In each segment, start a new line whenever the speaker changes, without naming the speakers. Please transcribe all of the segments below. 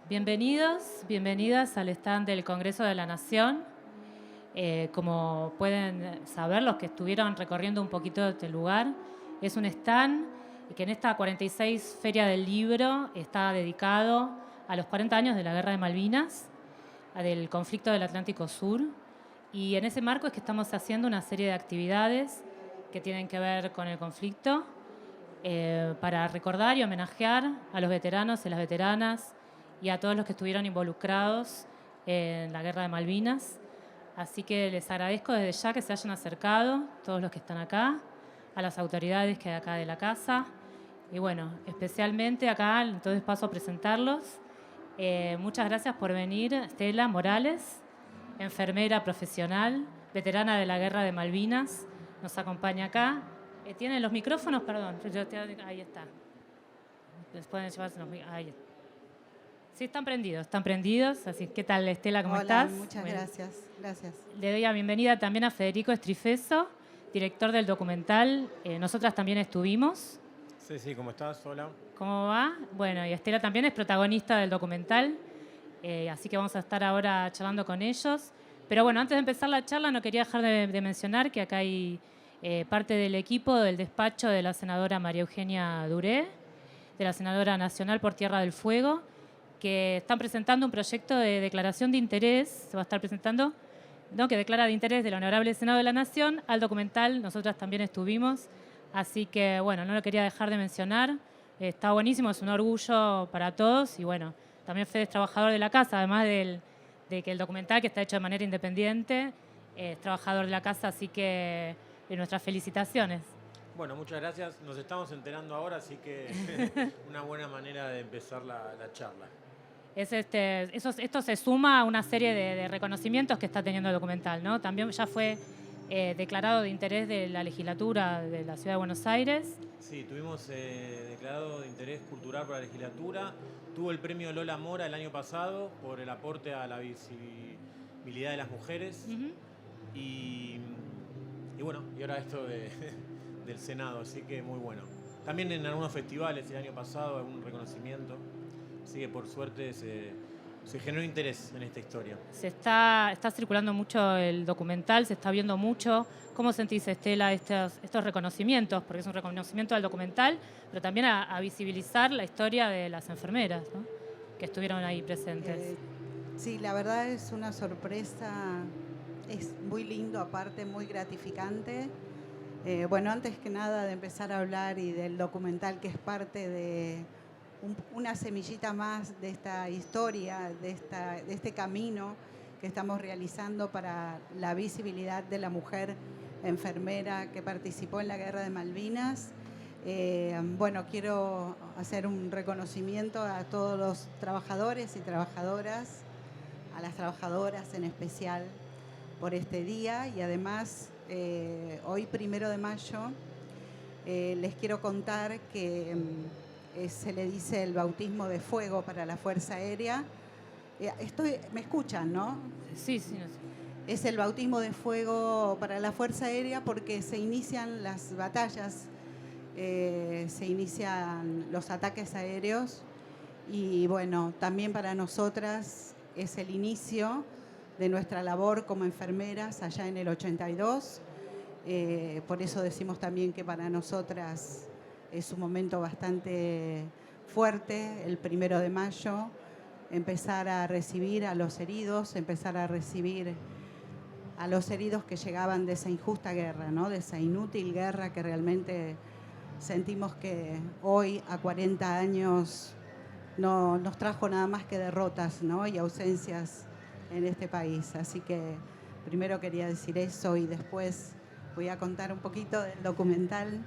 Bienvenidos, bienvenidas al stand del Congreso de la Nación. Como pueden saber los que estuvieron recorriendo un poquito este lugar, es un stand que en esta 46 Feria del Libro está dedicado a los 40 años de la Guerra de Malvinas, del conflicto del Atlántico Sur. Y en ese marco es que estamos haciendo una serie de actividades que tienen que ver con el conflicto para recordar y homenajear a los veteranos y las veteranas y a todos los que estuvieron involucrados en la Guerra de Malvinas. Así que les agradezco desde ya que se hayan acercado, todos los que están acá, a las autoridades que hay acá de la casa. Y bueno, especialmente acá, entonces paso a presentarlos. Muchas gracias por venir, Estela Morales, enfermera profesional, veterana de la Guerra de Malvinas, nos acompaña acá. ¿Tienen los micrófonos? Perdón, ahí está. Les pueden llevarse los micrófonos. Ahí está. Sí, están prendidos. Así, ¿qué tal, Estela? ¿Cómo estás?
Muchas gracias. Gracias.
Le doy la bienvenida también a Federico Estrifeso, director del documental. Nosotras también estuvimos.
Sí, ¿cómo estás? Hola.
¿Cómo va? Bueno, y Estela también es protagonista del documental, así que vamos a estar ahora charlando con ellos. Pero bueno, antes de empezar la charla no quería dejar de mencionar que acá hay parte del equipo del despacho de la senadora María Eugenia Duré, de la senadora nacional por Tierra del Fuego, que están presentando un proyecto de declaración de interés, se va a estar presentando, ¿no?, que declara de interés del Honorable Senado de la Nación al documental. Nosotras también estuvimos, así que bueno, no lo quería dejar de mencionar. Está buenísimo, es un orgullo para todos y bueno, también Fede es trabajador de la casa, además de que el documental, que está hecho de manera independiente, es trabajador de la casa, así que nuestras felicitaciones.
Bueno, muchas gracias. Nos estamos enterando ahora, así que una buena manera de empezar la charla.
Esto se suma a una serie de reconocimientos que está teniendo el documental, ¿no? También ya fue declarado de interés de la legislatura de la Ciudad de Buenos Aires.
Sí, tuvimos declarado de interés cultural por la legislatura. Tuvo el premio Lola Mora el año pasado por el aporte a la visibilidad de las mujeres.
Uh-huh.
Y bueno, y ahora esto del Senado, así que muy bueno. También en algunos festivales el año pasado, algún reconocimiento. Así que por suerte se generó interés en esta historia.
Está circulando mucho el documental, se está viendo mucho. ¿Cómo sentís, Estela, estos reconocimientos? Porque es un reconocimiento al documental, pero también a visibilizar la historia de las enfermeras, ¿no?, que estuvieron ahí presentes.
Sí, la verdad es una sorpresa, es muy lindo, aparte muy gratificante. Bueno, antes que nada de empezar a hablar y del documental, que es parte de una semillita más de esta historia, de este camino que estamos realizando para la visibilidad de la mujer enfermera que participó en la Guerra de Malvinas. Bueno, quiero hacer un reconocimiento a todos los trabajadores y trabajadoras, a las trabajadoras en especial, por este día. Y además, hoy, 1 de mayo, les quiero contar que se le dice el bautismo de fuego para la Fuerza Aérea. ¿Me escuchan, no?
Sí, sí. No sé.
Es el bautismo de fuego para la Fuerza Aérea porque se inician las batallas, se inician los ataques aéreos y bueno, también para nosotras es el inicio de nuestra labor como enfermeras allá en el 82. Por eso decimos también que para nosotras es un momento bastante fuerte, el 1 de mayo, empezar a recibir a los heridos, empezar a recibir a los heridos que llegaban de esa injusta guerra, ¿no?, de esa inútil guerra que realmente sentimos que hoy, a 40 años, no nos trajo nada más que derrotas, ¿no?, y ausencias en este país. Así que primero quería decir eso y después voy a contar un poquito del documental.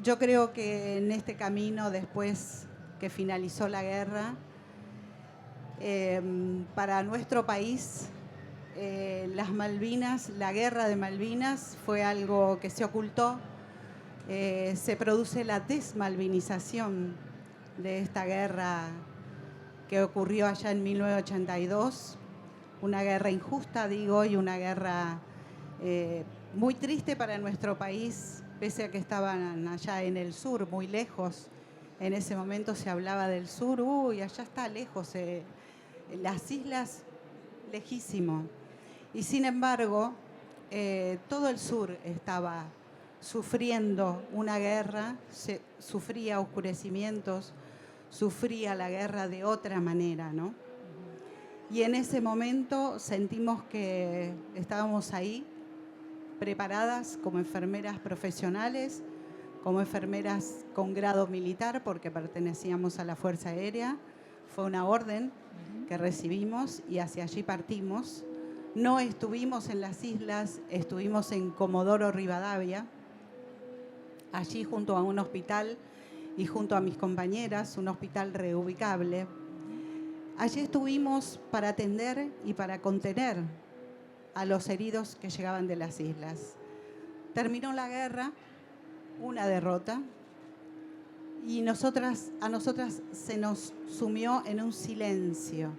Yo creo que en este camino, después que finalizó la guerra, para nuestro país, las Malvinas, la Guerra de Malvinas fue algo que se ocultó. Se produce la desmalvinización de esta guerra que ocurrió allá en 1982, una guerra injusta, digo, y una guerra muy triste para nuestro país, pese a que estaban allá en el sur, muy lejos, En ese momento se hablaba del sur, uy, allá está lejos, las islas lejísimo. Y sin embargo, todo el sur estaba sufriendo una guerra, sufría oscurecimientos, sufría la guerra de otra manera, ¿no? Y en ese momento sentimos que estábamos ahí, preparadas como enfermeras profesionales, como enfermeras con grado militar, porque pertenecíamos a la Fuerza Aérea. Fue una orden que recibimos y hacia allí partimos. No estuvimos en las islas, estuvimos en Comodoro Rivadavia, allí junto a un hospital y junto a mis compañeras, un hospital reubicable. Allí estuvimos para atender y para contener a los heridos que llegaban de las islas. Terminó la guerra, una derrota, y a nosotras se nos sumió en un silencio.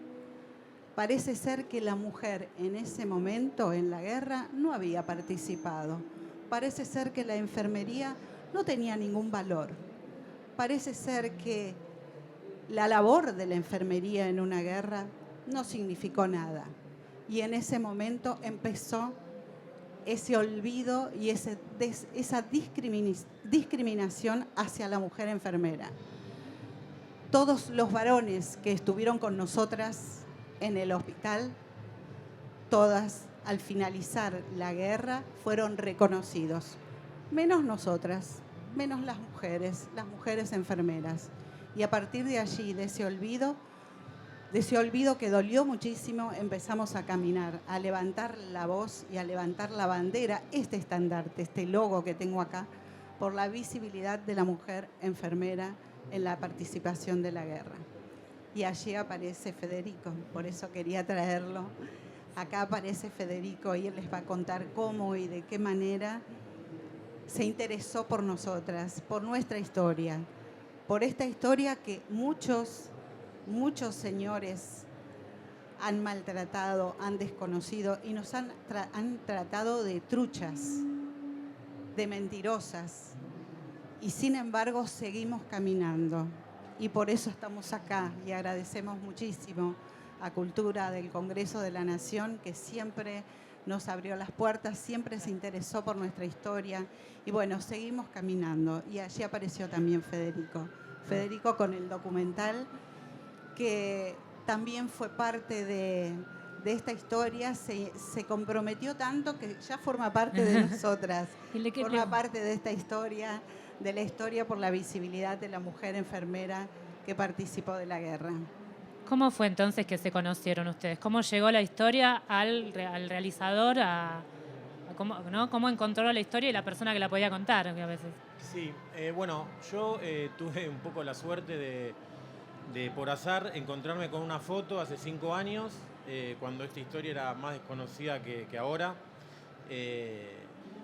Parece ser que la mujer en ese momento, en la guerra, no había participado. Parece ser que la enfermería no tenía ningún valor. Parece ser que la labor de la enfermería en una guerra no significó nada. Y en ese momento empezó ese olvido y esa discriminación hacia la mujer enfermera. Todos los varones que estuvieron con nosotras en el hospital, todas al finalizar la guerra fueron reconocidos, menos nosotras, menos las mujeres enfermeras. Y a partir de allí, de ese olvido que dolió muchísimo, empezamos a caminar, a levantar la voz y a levantar la bandera, este estandarte, este logo que tengo acá, por la visibilidad de la mujer enfermera en la participación de la guerra. Y allí aparece Federico, por eso quería traerlo. Acá aparece Federico y él les va a contar cómo y de qué manera se interesó por nosotras, por nuestra historia, por esta historia que muchos señores han maltratado, han desconocido y nos han tratado de truchas, de mentirosas. Y sin embargo seguimos caminando. Y por eso estamos acá y agradecemos muchísimo a Cultura del Congreso de la Nación, que siempre nos abrió las puertas, siempre se interesó por nuestra historia. Y bueno, seguimos caminando. Y allí apareció también Federico. Federico con el documental, que también fue parte de esta historia, se comprometió tanto que ya forma parte de nosotras. Forma parte de esta historia, de la historia por la visibilidad de la mujer enfermera que participó de la guerra.
¿Cómo fue entonces que se conocieron ustedes? ¿Cómo llegó la historia al realizador? ¿Cómo encontró la historia y la persona que la podía contar a veces?
Sí, bueno, yo tuve un poco la suerte de por azar encontrarme con una foto hace 5 años, cuando esta historia era más desconocida que ahora,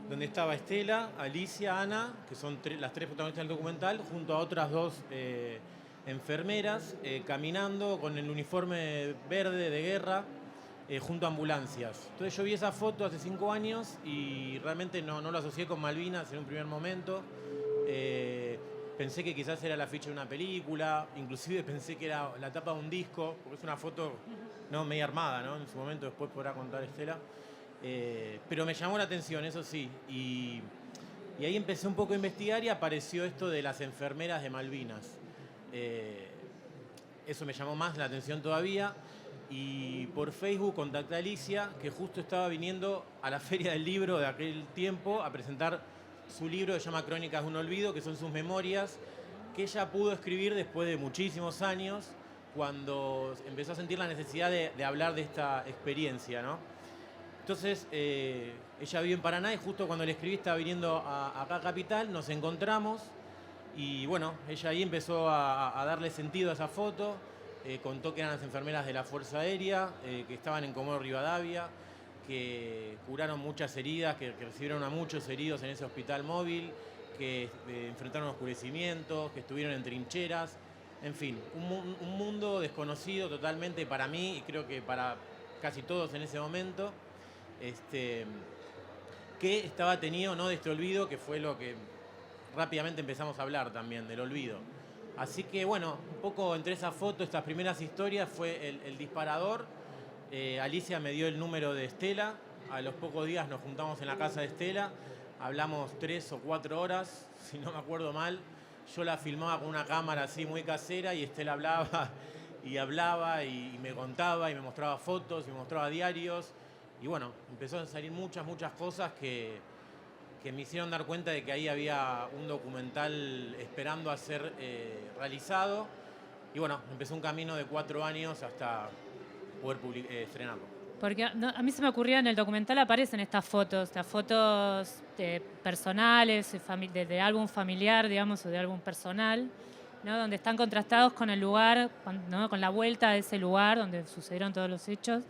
donde estaba Estela, Alicia, Ana, que son las 3 protagonistas del documental, junto a otras 2 enfermeras, caminando con el uniforme verde de guerra, junto a ambulancias. Entonces yo vi esa foto hace 5 años y realmente no lo asocié con Malvinas en un primer momento. Pensé que quizás era la ficha de una película, inclusive pensé que era la tapa de un disco, porque es una foto media armada, ¿no? En su momento después podrá contar Estela. Pero me llamó la atención, eso sí. Y ahí empecé un poco a investigar y apareció esto de las enfermeras de Malvinas. Eso me llamó más la atención todavía. Y por Facebook contacté a Alicia, que justo estaba viniendo a la Feria del Libro de aquel tiempo a presentar su libro que se llama Crónicas de un Olvido, que son sus memorias, que ella pudo escribir después de muchísimos años, cuando empezó a sentir la necesidad de hablar de esta experiencia, ¿no? Entonces, ella vive en Paraná y justo cuando le escribí estaba viniendo acá a Capital, nos encontramos y bueno, ella ahí empezó a darle sentido a esa foto, contó que eran las enfermeras de la Fuerza Aérea, que estaban en Comodoro Rivadavia, que curaron muchas heridas, que recibieron a muchos heridos en ese hospital móvil, que enfrentaron oscurecimientos, que estuvieron en trincheras, en fin, un mundo desconocido totalmente para mí y creo que para casi todos en ese momento, que estaba tenido, ¿no?, de este olvido, que fue lo que rápidamente empezamos a hablar también, del olvido. Así que bueno, un poco entre esas fotos, estas primeras historias, fue el disparador. Alicia me dio el número de Estela. A los pocos días nos juntamos en la casa de Estela. Hablamos 3 o 4 horas, si no me acuerdo mal. Yo la filmaba con una cámara así muy casera y Estela hablaba y me contaba y me mostraba fotos y me mostraba diarios. Y bueno, empezó a salir muchas cosas que me hicieron dar cuenta de que ahí había un documental esperando a ser realizado. Y bueno, empezó un camino de 4 años hasta poder estrenarlo.
Porque a mí se me ocurría, en el documental aparecen estas fotos personales, de álbum familiar, digamos, o de álbum personal, ¿no? Donde están contrastados con el lugar, ¿no? Con la vuelta de ese lugar donde sucedieron todos los hechos.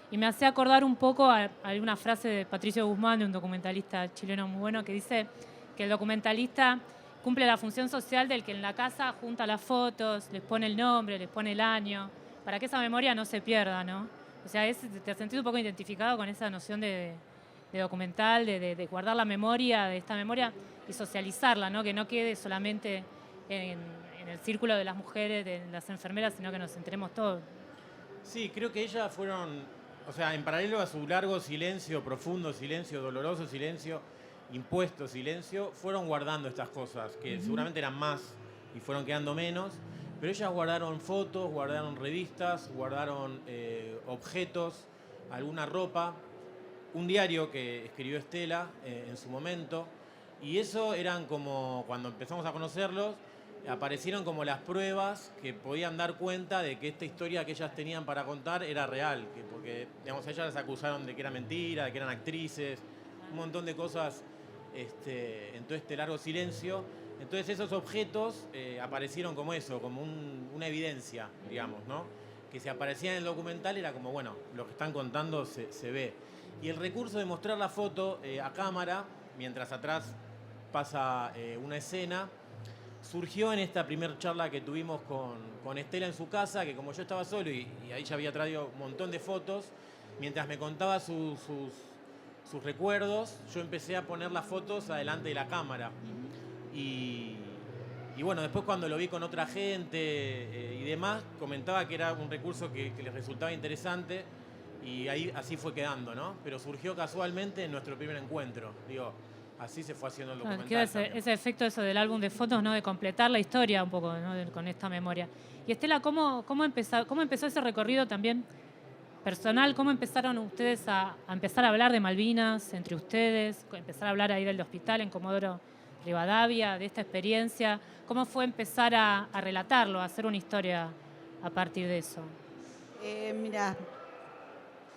Y me hacía acordar un poco a una frase de Patricio Guzmán, de un documentalista chileno muy bueno, que dice que el documentalista cumple la función social del que en la casa junta las fotos, les pone el nombre, les pone el año, para que esa memoria no se pierda, ¿no? O sea, te has sentido un poco identificado con esa noción de documental, de guardar la memoria, de esta memoria y socializarla, ¿no? Que no quede solamente en el círculo de las mujeres, de las enfermeras, sino que nos enteremos todos.
Sí, creo que ellas fueron, o sea, en paralelo a su largo silencio, profundo silencio, doloroso silencio, impuesto silencio, fueron guardando estas cosas, que seguramente eran más y fueron quedando menos, pero ellas guardaron fotos, guardaron revistas, guardaron objetos, alguna ropa, un diario que escribió Estela en su momento, y eso eran como, cuando empezamos a conocerlos, aparecieron como las pruebas que podían dar cuenta de que esta historia que ellas tenían para contar era real, porque digamos, ellas las acusaron de que era mentira, de que eran actrices, un montón de cosas en todo este largo silencio. Entonces esos objetos aparecieron como eso, como una evidencia, digamos, ¿no? Que si aparecía en el documental era como, bueno, lo que están contando se ve. Y el recurso de mostrar la foto a cámara, mientras atrás pasa una escena, surgió en esta primera charla que tuvimos con Estela en su casa, que como yo estaba solo y ahí ya había traído un montón de fotos, mientras me contaba sus recuerdos, yo empecé a poner las fotos adelante de la cámara. Y bueno, después cuando lo vi con otra gente y demás, comentaba que era un recurso que les resultaba interesante y ahí así fue quedando, ¿no? Pero surgió casualmente en nuestro primer encuentro, digo. Así se fue haciendo el documental.
Ese efecto eso del álbum de fotos, ¿no? De completar la historia un poco, ¿no? Con esta memoria. Y Estela, ¿cómo empezó ese recorrido también personal? ¿Cómo empezaron ustedes a empezar a hablar de Malvinas entre ustedes? Empezar a hablar ahí del hospital en Comodoro Rivadavia, de esta experiencia. ¿Cómo fue empezar a relatarlo, a hacer una historia a partir de eso?
Mira,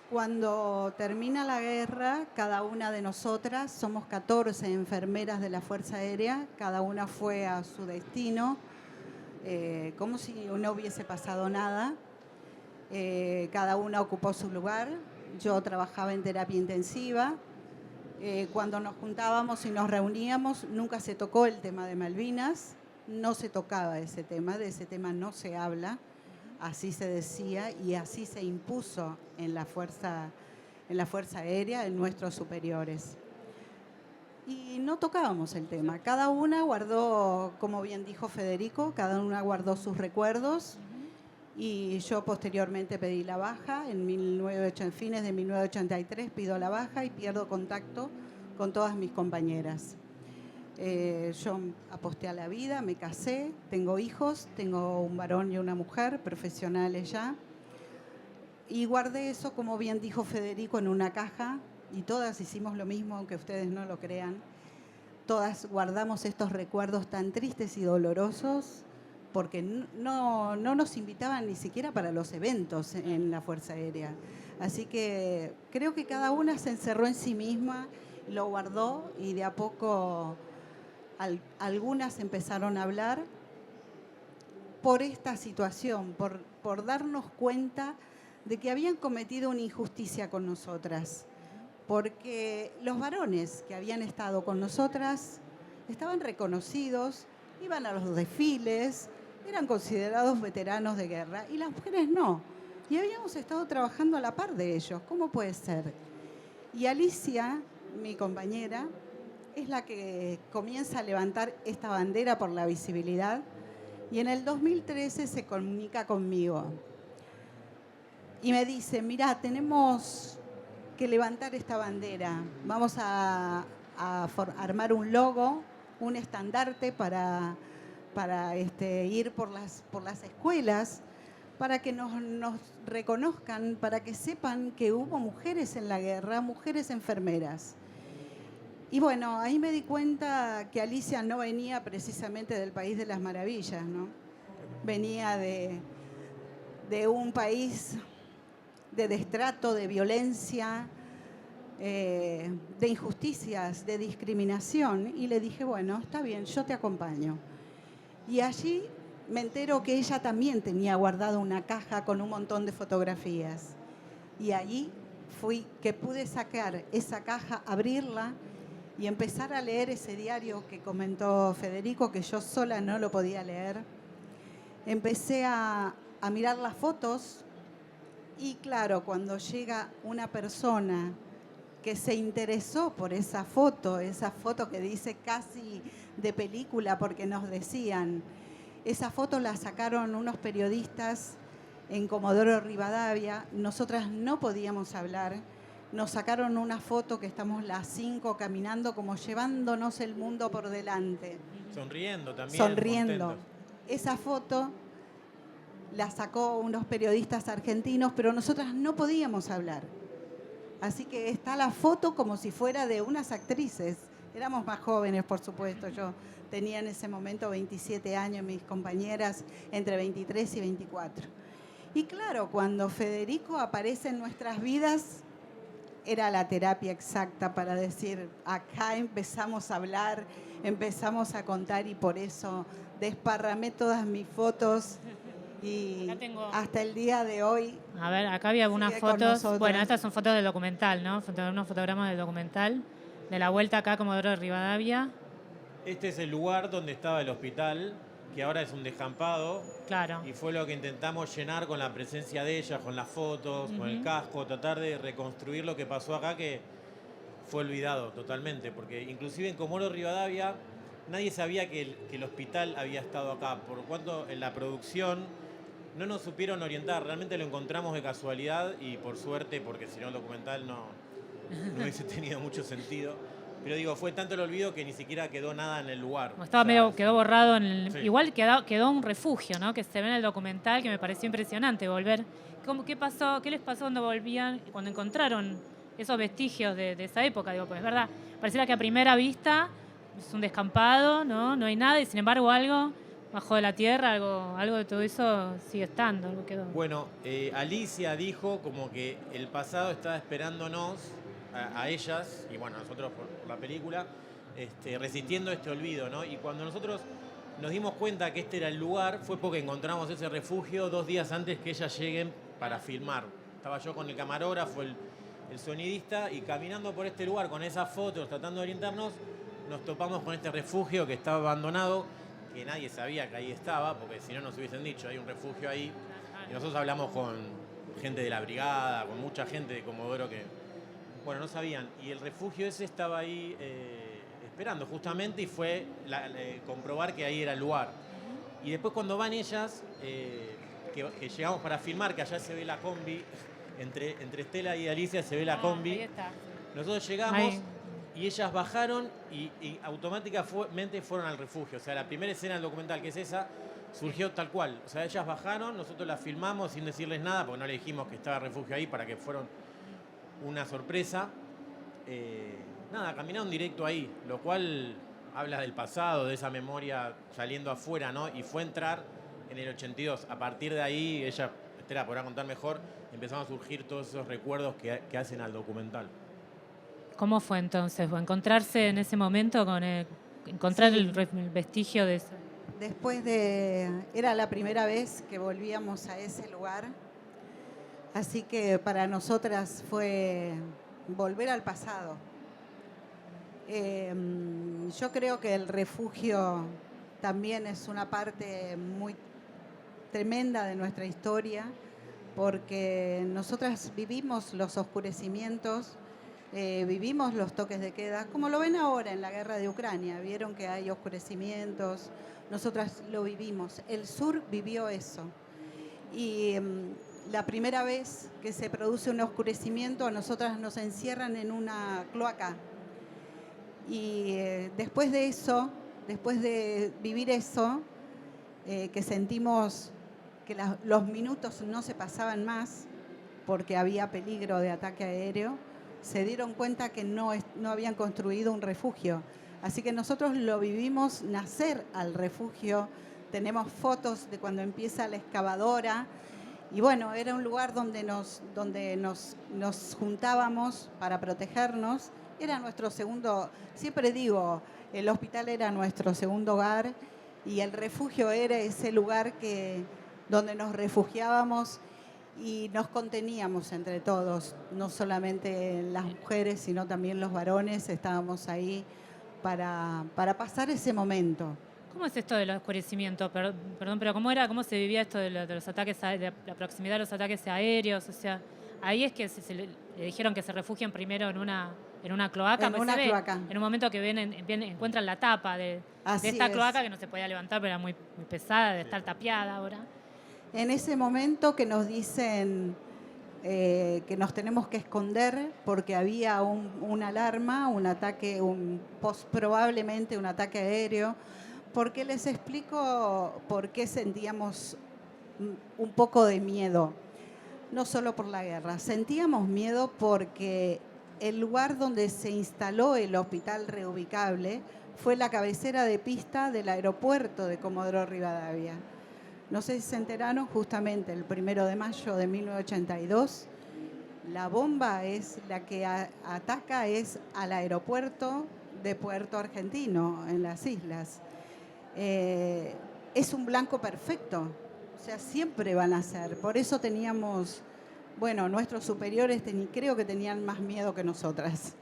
cuando termina la guerra, cada una de nosotras, somos 14 enfermeras de la Fuerza Aérea, cada una fue a su destino, como si no hubiese pasado nada. Cada una ocupó su lugar. Yo trabajaba en terapia intensiva. Cuando nos juntábamos y nos reuníamos, nunca se tocó el tema de Malvinas, no se tocaba ese tema, de ese tema no se habla. Así se decía y así se impuso en la Fuerza Aérea, en nuestros superiores. Y no tocábamos el tema. Cada una guardó, como bien dijo Federico, cada una guardó sus recuerdos. Y yo posteriormente pedí la baja. En fines de 1983 pido la baja y pierdo contacto con todas mis compañeras. Yo aposté a la vida, me casé, tengo hijos, tengo un varón y una mujer, profesionales ya. Y guardé eso, como bien dijo Federico, en una caja. Y todas hicimos lo mismo, aunque ustedes no lo crean. Todas guardamos estos recuerdos tan tristes y dolorosos porque no nos invitaban ni siquiera para los eventos en la Fuerza Aérea. Así que creo que cada una se encerró en sí misma, lo guardó y de a poco algunas empezaron a hablar por esta situación, por darnos cuenta de que habían cometido una injusticia con nosotras, porque los varones que habían estado con nosotras estaban reconocidos, iban a los desfiles, eran considerados veteranos de guerra y las mujeres no. Y habíamos estado trabajando a la par de ellos. ¿Cómo puede ser? Y Alicia, mi compañera, es la que comienza a levantar esta bandera por la visibilidad, Y en el 2013 se comunica conmigo y me dice, mirá, tenemos que levantar esta bandera, vamos a armar un logo, un estandarte para ir por las escuelas, para que nos reconozcan, para que sepan que hubo mujeres en la guerra, mujeres enfermeras. Y bueno, ahí me di cuenta que Alicia no venía precisamente del país de las maravillas, ¿no? Venía de un país de destrato, de violencia, de injusticias, de discriminación. Y le dije, bueno, está bien, yo te acompaño. Y allí me entero que ella también tenía guardado una caja con un montón de fotografías. Y allí fui que pude sacar esa caja, abrirla y empezar a leer ese diario que comentó Federico, que yo sola no lo podía leer. Empecé a mirar las fotos y claro, cuando llega una persona que se interesó por esa foto que dice casi de película, porque nos decían, esa foto la sacaron unos periodistas en Comodoro Rivadavia, nosotras no podíamos hablar, nos sacaron una foto que estamos las 5 caminando como llevándonos el mundo por delante.
Sonriendo también.
Sonriendo.
Contentos.
Esa foto la sacó unos periodistas argentinos, pero nosotras no podíamos hablar. Así que está la foto como si fuera de unas actrices. Éramos más jóvenes, por supuesto. Yo tenía en ese momento 27 años, mis compañeras entre 23 y 24. Y claro, cuando Federico aparece en nuestras vidas, era la terapia exacta para decir, acá empezamos a hablar, empezamos a contar y por eso desparramé todas mis fotos y hasta el día de hoy.
A ver, acá había algunas fotos. Bueno, estas son fotos del documental, ¿no? Unos fotogramas del documental, de la vuelta acá a Comodoro de Rivadavia.
Este es el lugar donde estaba el hospital, que ahora es un descampado.
Claro.
Y fue lo que intentamos llenar con la presencia de ella, con las fotos, con el casco, tratar de reconstruir lo que pasó acá, que fue olvidado totalmente, porque inclusive en Comodoro Rivadavia nadie sabía que el hospital había estado acá, por cuanto en la producción no nos supieron orientar, realmente lo encontramos de casualidad y por suerte, porque si no el documental no hubiese tenido mucho sentido. Pero digo, fue tanto el olvido que ni siquiera quedó nada en el lugar.
Quedó borrado en el...
Sí.
Igual quedó un refugio, ¿no? Que se ve en el documental, que me pareció impresionante volver. ¿Qué pasó? ¿Qué les pasó cuando volvían, cuando encontraron esos vestigios de esa época? Digo, pues es verdad, pareciera que a primera vista es un descampado, ¿no? No hay nada y sin embargo algo bajo de la tierra, algo de todo eso sigue estando, algo quedó.
Bueno, Alicia dijo como que el pasado estaba esperándonos a ellas, y bueno, nosotros por la película, resistiendo este olvido, ¿no? Y cuando nosotros nos dimos cuenta que este era el lugar, fue porque encontramos ese refugio 2 días antes que ellas lleguen para filmar. Estaba yo con el camarógrafo, el sonidista, y caminando por este lugar con esas fotos, tratando de orientarnos, nos topamos con este refugio que estaba abandonado, que nadie sabía que ahí estaba, porque si no nos hubiesen dicho, hay un refugio ahí. Y nosotros hablamos con gente de la brigada, con mucha gente de Comodoro que, bueno, no sabían. Y el refugio ese estaba ahí esperando justamente y fue comprobar que ahí era el lugar. Y después cuando van ellas, que llegamos para filmar, que allá se ve la combi, entre Estela y Alicia se ve la combi.
Ahí está.
Nosotros llegamos y ellas bajaron y automáticamente fueron al refugio. O sea, la primera escena del documental, que es esa, surgió tal cual. O sea, ellas bajaron, nosotros las filmamos sin decirles nada, porque no le dijimos que estaba el refugio ahí para que fueran una sorpresa. Nada, caminaron directo ahí, lo cual habla del pasado, de esa memoria saliendo afuera, ¿no? Y fue entrar en el 82. A partir de ahí, ella, Estela podrá contar mejor, empezaron a surgir todos esos recuerdos que hacen al documental.
¿Cómo fue entonces? ¿Encontrarse en ese momento con encontrar el vestigio de eso?
Después era la primera vez que volvíamos a ese lugar, así que para nosotras fue volver al pasado. Yo creo que el refugio también es una parte muy tremenda de nuestra historia, porque nosotras vivimos los oscurecimientos vivimos los toques de queda, como lo ven ahora en la guerra de Ucrania. Vieron que hay oscurecimientos, nosotras lo vivimos. El sur vivió eso. Y la primera vez que se produce un oscurecimiento, a nosotras nos encierran en una cloaca. Y después de eso, después de vivir eso, que sentimos que los minutos no se pasaban más porque había peligro de ataque aéreo, se dieron cuenta que no habían construido un refugio. Así que nosotros lo vivimos nacer al refugio. Tenemos fotos de cuando empieza la excavadora. Y bueno, era un lugar donde nos juntábamos para protegernos. Era nuestro segundo, siempre digo, el hospital era nuestro segundo hogar y el refugio era ese lugar donde nos refugiábamos y nos conteníamos entre todos, no solamente las mujeres, sino también los varones, estábamos ahí para pasar ese momento.
¿Cómo es esto del oscurecimiento? Perdón, pero ¿cómo se vivía esto de los ataques, de la proximidad de los ataques aéreos? O sea, ahí es que le dijeron que se refugien primero en una cloaca.
En una cloaca.
En un momento que encuentran la tapa de esta cloaca que no se podía levantar, pero era muy, muy pesada, de estar tapiada ahora.
En ese momento que nos dicen que nos tenemos que esconder porque había una alarma, un ataque, probablemente un ataque aéreo, porque les explico por qué sentíamos un poco de miedo. No solo por la guerra, sentíamos miedo porque el lugar donde se instaló el hospital reubicable fue la cabecera de pista del aeropuerto de Comodoro Rivadavia. No sé si se enteraron, justamente el 1 de mayo de 1982, la bomba es la que ataca al aeropuerto de Puerto Argentino, en las islas. Es un blanco perfecto, o sea, siempre van a ser. Por eso teníamos, nuestros superiores creo que tenían más miedo que nosotras.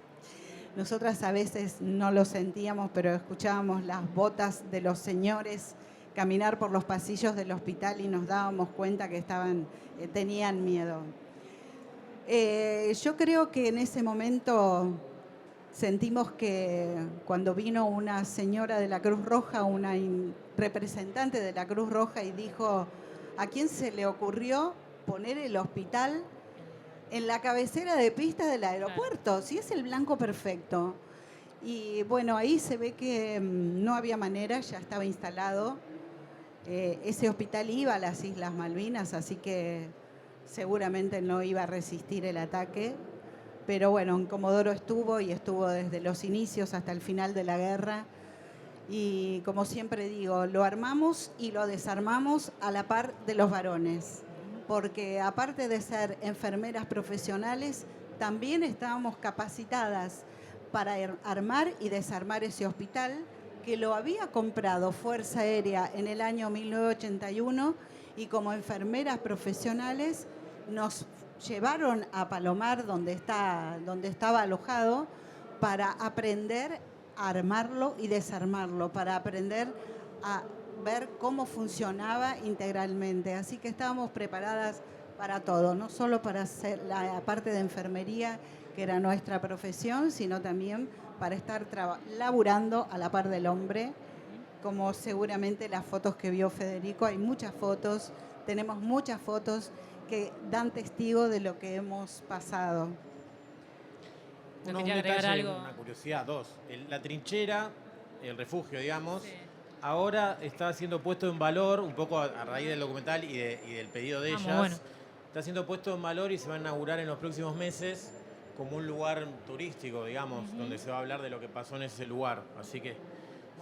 Nosotras a veces no lo sentíamos, pero escuchábamos las botas de los señores caminar por los pasillos del hospital y nos dábamos cuenta que tenían miedo. Yo creo que en ese momento sentimos que cuando vino una señora de la Cruz Roja, una representante de la Cruz Roja, y dijo, ¿a quién se le ocurrió poner el hospital en la cabecera de pista del aeropuerto? Si es el blanco perfecto. Y bueno, ahí se ve que no había manera, ya estaba instalado. Ese hospital iba a las Islas Malvinas, así que seguramente no iba a resistir el ataque. Pero bueno, en Comodoro estuvo desde los inicios hasta el final de la guerra. Y como siempre digo, lo armamos y lo desarmamos a la par de los varones. Porque aparte de ser enfermeras profesionales, también estábamos capacitadas para armar y desarmar ese hospital, que lo había comprado Fuerza Aérea en el año 1981, y como enfermeras profesionales nos llevaron a Palomar, donde estaba alojado, para aprender a armarlo y desarmarlo, para aprender a ver cómo funcionaba integralmente. Así que estábamos preparadas para todo, no solo para hacer la parte de enfermería, que era nuestra profesión, sino también para estar laburando a la par del hombre, como seguramente las fotos que vio Federico. Hay muchas fotos, tenemos muchas fotos que dan testigo de lo que hemos pasado.
Un detalle, una curiosidad, la trinchera, el refugio, digamos, sí, ahora está siendo puesto en valor, un poco a raíz del documental y del pedido de ellas. Bueno. Está siendo puesto en valor y se va a inaugurar en los próximos meses como un lugar turístico, digamos, donde se va a hablar de lo que pasó en ese lugar. Así que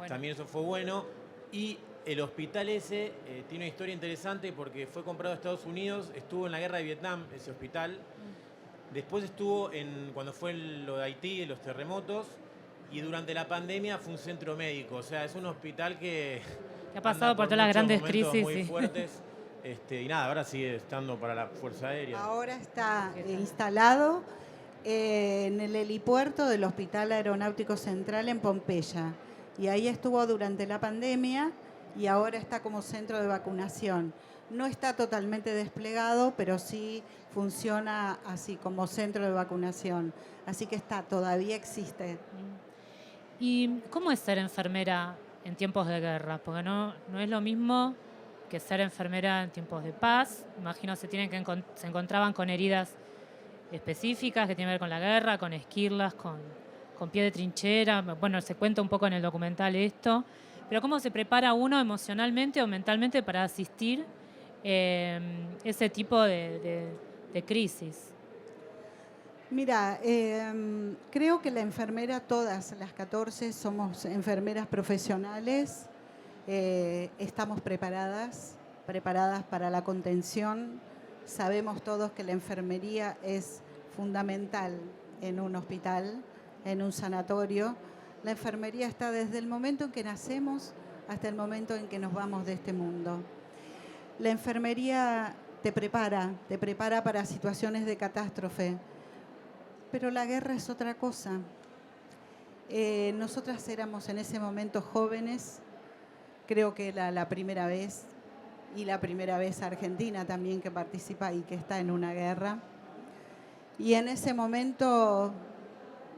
también eso fue bueno. Y el hospital ese tiene una historia interesante porque fue comprado a Estados Unidos, estuvo en la guerra de Vietnam, ese hospital. Después estuvo cuando fue lo de Haití, los terremotos, y durante la pandemia fue un centro médico. O sea, es un hospital que
ha pasado por todas las grandes crisis
muy fuertes. Y nada, ahora sigue estando para la Fuerza Aérea.
Ahora está instalado en el helipuerto del Hospital Aeronáutico Central en Pompeya. Y ahí estuvo durante la pandemia y ahora está como centro de vacunación. No está totalmente desplegado, pero sí funciona así como centro de vacunación. Así que todavía existe.
¿Y cómo es ser enfermera en tiempos de guerra? Porque no es lo mismo que ser enfermera en tiempos de paz. Imagino se encontraban con heridas específicas que tienen que ver con la guerra, con esquirlas, con pie de trinchera. Bueno, se cuenta un poco en el documental esto. Pero ¿cómo se prepara uno emocionalmente o mentalmente para asistir ese tipo de crisis?
Mira, creo que la enfermera, todas las 14 somos enfermeras profesionales, estamos preparadas para la contención. Sabemos todos que la enfermería es fundamental en un hospital, en un sanatorio. La enfermería está desde el momento en que nacemos hasta el momento en que nos vamos de este mundo. La enfermería te prepara para situaciones de catástrofe. Pero la guerra es otra cosa. Nosotras éramos en ese momento jóvenes, creo que era la primera vez, y la primera vez Argentina también que participa y que está en una guerra. Y en ese momento,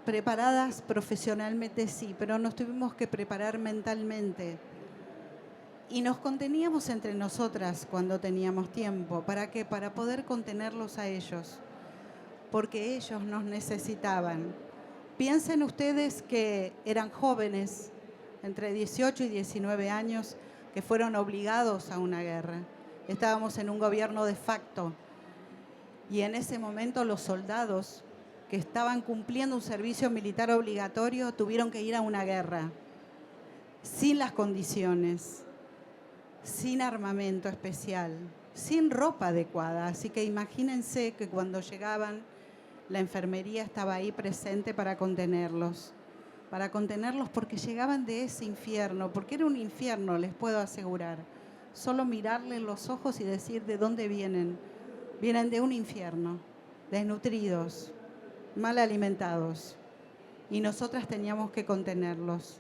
preparadas profesionalmente sí, pero nos tuvimos que preparar mentalmente. Y nos conteníamos entre nosotras cuando teníamos tiempo. ¿Para qué? Para poder contenerlos a ellos, porque ellos nos necesitaban. Piensen ustedes que eran jóvenes, entre 18 y 19 años, que fueron obligados a una guerra. Estábamos en un gobierno de facto y en ese momento los soldados que estaban cumpliendo un servicio militar obligatorio tuvieron que ir a una guerra sin las condiciones, sin armamento especial, sin ropa adecuada. Así que imagínense que cuando llegaban, la enfermería estaba ahí presente para contenerlos porque llegaban de ese infierno, porque era un infierno, les puedo asegurar. Solo mirarle en los ojos y decir de dónde vienen. Vienen de un infierno, desnutridos, mal alimentados. Y nosotras teníamos que contenerlos.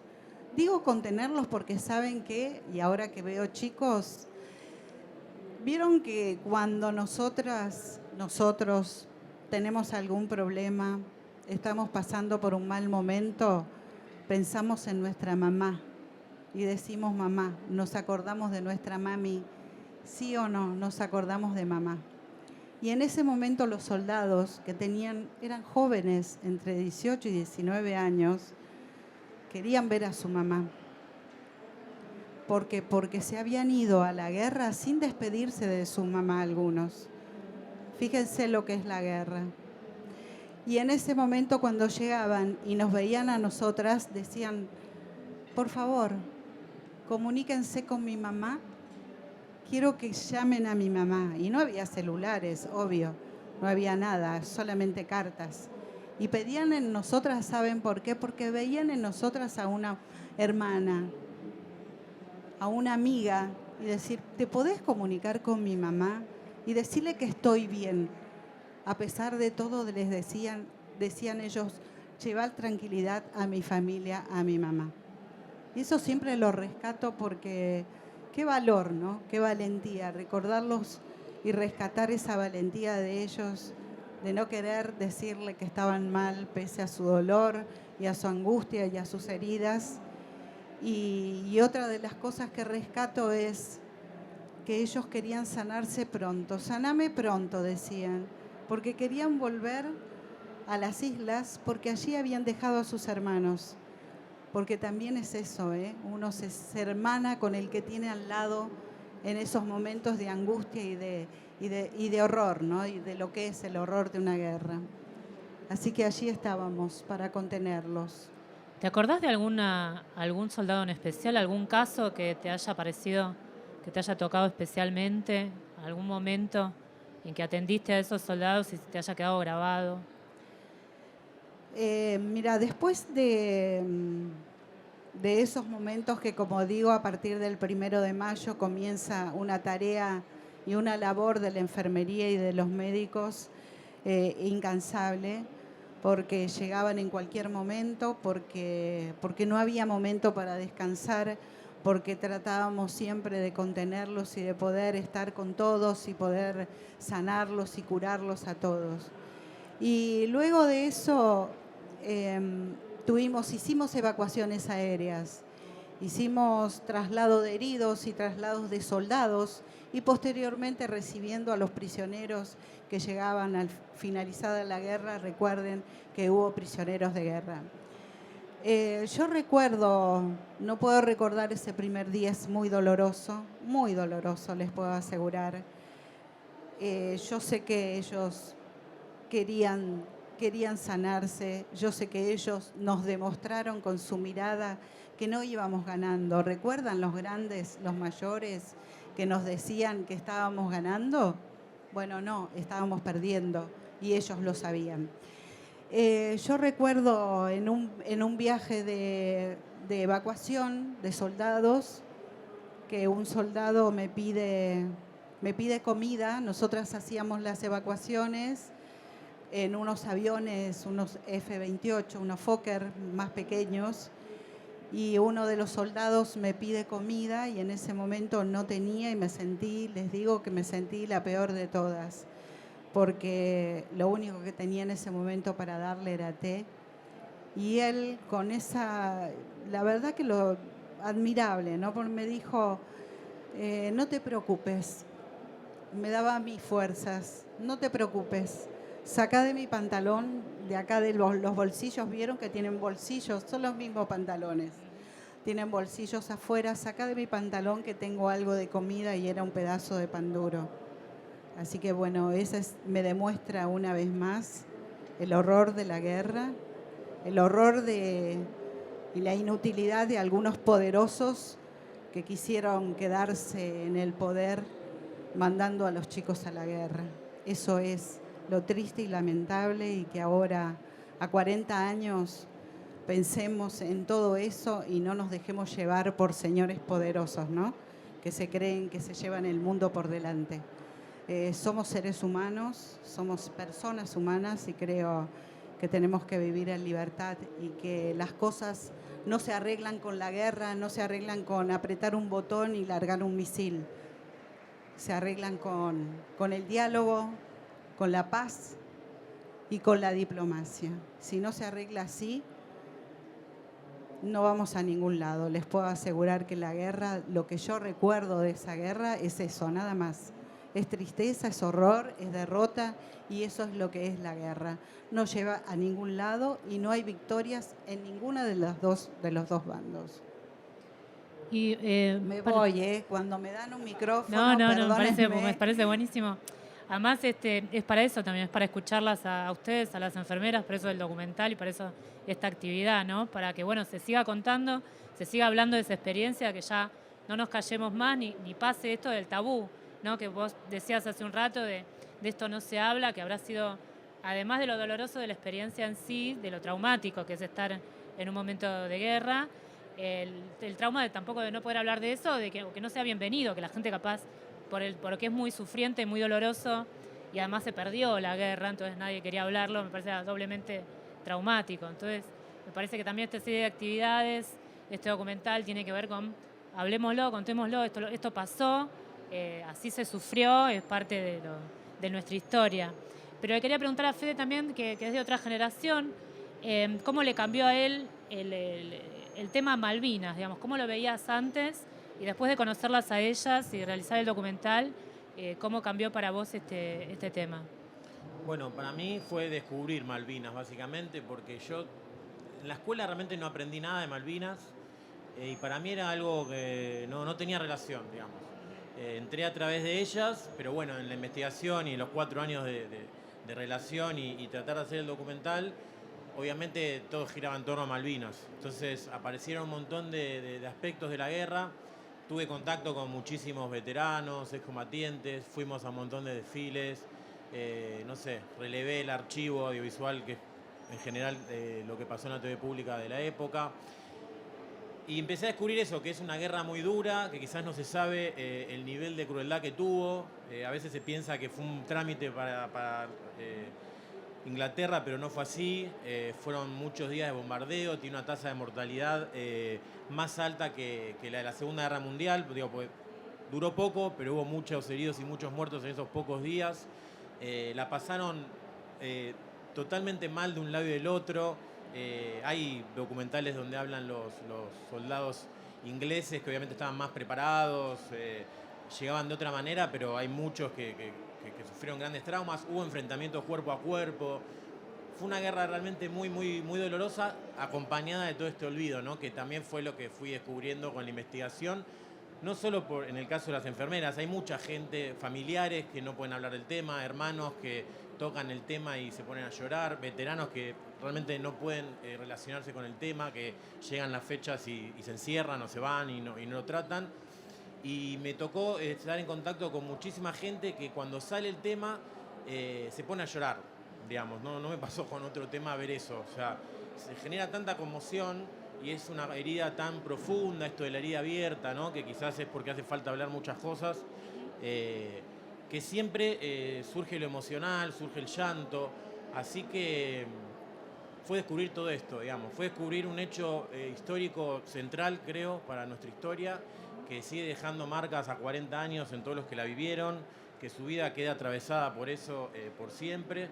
Digo contenerlos porque saben que, y ahora que veo chicos, vieron que cuando nosotros tenemos algún problema, estamos pasando por un mal momento, pensamos en nuestra mamá y decimos mamá, nos acordamos de nuestra mami, sí o no, nos acordamos de mamá. Y en ese momento los soldados que eran jóvenes, entre 18 y 19 años, querían ver a su mamá. Porque se habían ido a la guerra sin despedirse de su mamá algunos. Fíjense lo que es la guerra. Y en ese momento cuando llegaban y nos veían a nosotras, decían, por favor, comuníquense con mi mamá, quiero que llamen a mi mamá. Y no había celulares, obvio, no había nada, solamente cartas. Y pedían en nosotras, ¿saben por qué? Porque veían en nosotras a una hermana, a una amiga, y decir, ¿te podés comunicar con mi mamá? Y decirle que estoy bien. A pesar de todo, les decían ellos, llevar tranquilidad a mi familia, a mi mamá. Y eso siempre lo rescato porque qué valor, ¿no? Qué valentía, recordarlos y rescatar esa valentía de ellos, de no querer decirle que estaban mal pese a su dolor y a su angustia y a sus heridas. Y otra de las cosas que rescato es que ellos querían sanarse pronto. Saname pronto, decían, porque querían volver a las islas porque allí habían dejado a sus hermanos. Porque también es eso, uno se hermana con el que tiene al lado en esos momentos de angustia y de horror, ¿no? Y de lo que es el horror de una guerra. Así que allí estábamos para contenerlos.
¿Te acordás de algún soldado en especial, algún caso que te haya parecido, que te haya tocado especialmente, algún momento en que atendiste a esos soldados y te haya quedado grabado?
Mira, después de esos momentos que, como digo, a partir del 1 de mayo comienza una tarea y una labor de la enfermería y de los médicos incansable, porque llegaban en cualquier momento, porque no había momento para descansar, porque tratábamos siempre de contenerlos y de poder estar con todos y poder sanarlos y curarlos a todos. Y luego de eso hicimos evacuaciones aéreas, hicimos traslado de heridos y traslados de soldados y posteriormente recibiendo a los prisioneros que llegaban al finalizada la guerra. Recuerden que hubo prisioneros de guerra. Yo recuerdo, no puedo recordar ese primer día, es muy doloroso, les puedo asegurar. Yo sé que ellos querían sanarse, yo sé que ellos nos demostraron con su mirada que no íbamos ganando. ¿Recuerdan los grandes, los mayores, que nos decían que estábamos ganando? Bueno, no, estábamos perdiendo y ellos lo sabían. Yo recuerdo en un viaje de evacuación de soldados, que un soldado me pide comida. Nosotras hacíamos las evacuaciones en unos aviones, unos F-28, unos Fokker más pequeños, y uno de los soldados me pide comida y en ese momento no tenía y les digo que me sentí la peor de todas, porque lo único que tenía en ese momento para darle era té. Y él con la verdad que lo admirable, ¿no? Porque me dijo, no te preocupes, me daba mis fuerzas, no te preocupes, saca de mi pantalón, de acá de los bolsillos, vieron que tienen bolsillos, son los mismos pantalones, tienen bolsillos afuera, saca de mi pantalón que tengo algo de comida, y era un pedazo de pan duro. Así que bueno, me demuestra una vez más el horror de la guerra, el horror y la inutilidad de algunos poderosos que quisieron quedarse en el poder mandando a los chicos a la guerra. Eso es lo triste y lamentable, y que ahora, a 40 años, pensemos en todo eso y no nos dejemos llevar por señores poderosos, ¿no? Que se creen que se llevan el mundo por delante. Somos seres humanos, somos personas humanas, y creo que tenemos que vivir en libertad, y que las cosas no se arreglan con la guerra, no se arreglan con apretar un botón y largar un misil. Se arreglan con el diálogo, con la paz y con la diplomacia. Si no se arregla así, no vamos a ningún lado. Les puedo asegurar que la guerra, lo que yo recuerdo de esa guerra es eso, nada más. Es tristeza, es horror, es derrota, y eso es lo que es la guerra. No lleva a ningún lado y no hay victorias en ninguna de los dos bandos.
Y,
me voy, cuando me dan un micrófono,
no, me parece buenísimo. Además, es para eso también, es para escucharlas a ustedes, a las enfermeras, por eso el documental y por eso esta actividad, ¿no? Para que, bueno, se siga contando, se siga hablando de esa experiencia, que ya no nos callemos más ni pase esto del tabú, ¿no? Que vos decías hace un rato de esto no se habla, que habrá sido, además de lo doloroso de la experiencia en sí, de lo traumático que es estar en un momento de guerra, el trauma tampoco de no poder hablar de eso, de que no sea bienvenido, que la gente capaz, porque es muy sufriente, muy doloroso, y además se perdió la guerra, entonces nadie quería hablarlo, me parece doblemente traumático. Entonces me parece que también esta serie de actividades, este documental tiene que ver con, hablemoslo, contémoslo, esto pasó, así se sufrió, es parte de nuestra historia. Pero le quería preguntar a Fede también, que es de otra generación, ¿cómo le cambió a él el tema Malvinas, digamos? ¿Cómo lo veías antes? Y después de conocerlas a ellas y realizar el documental, ¿cómo cambió para vos este tema?
Bueno, para mí fue descubrir Malvinas, básicamente, porque yo en la escuela realmente no aprendí nada de Malvinas, y para mí era algo que no tenía relación, digamos. Entré a través de ellas, pero bueno, en la investigación y en los 4 años de relación y tratar de hacer el documental, obviamente todo giraba en torno a Malvinas. Entonces aparecieron un montón de aspectos de la guerra. Tuve contacto con muchísimos veteranos, excombatientes, fuimos a un montón de desfiles, relevé el archivo audiovisual, que en general lo que pasó en la TV pública de la época. Y empecé a descubrir eso, que es una guerra muy dura, que quizás no se sabe el nivel de crueldad que tuvo. A veces se piensa que fue un trámite para Inglaterra, pero no fue así. Fueron muchos días de bombardeo, tiene una tasa de mortalidad más alta que la de la Segunda Guerra Mundial. Digo, pues, duró poco, pero hubo muchos heridos y muchos muertos en esos pocos días. La pasaron totalmente mal de un lado y del otro. Hay documentales donde hablan los soldados ingleses que obviamente estaban más preparados, llegaban de otra manera, pero hay muchos que sufrieron grandes traumas. Hubo enfrentamientos cuerpo a cuerpo. Fue una guerra realmente muy, muy, muy dolorosa, acompañada de todo este olvido, ¿no? Que también fue lo que fui descubriendo con la investigación. No solo en el caso de las enfermeras, hay mucha gente, familiares que no pueden hablar del tema, hermanos que tocan el tema y se ponen a llorar, veteranos que realmente no pueden relacionarse con el tema, que llegan las fechas y se encierran o se van y no lo tratan. Y me tocó estar en contacto con muchísima gente que cuando sale el tema se pone a llorar, digamos. No me pasó con otro tema ver eso. O sea, se genera tanta conmoción y es una herida tan profunda, esto de la herida abierta, ¿no? Que quizás es porque hace falta hablar muchas cosas, que siempre surge lo emocional, surge el llanto. Así que fue descubrir todo esto, digamos. Fue descubrir un hecho histórico central, creo, para nuestra historia, que sigue dejando marcas a 40 años en todos los que la vivieron, que su vida queda atravesada por eso por siempre,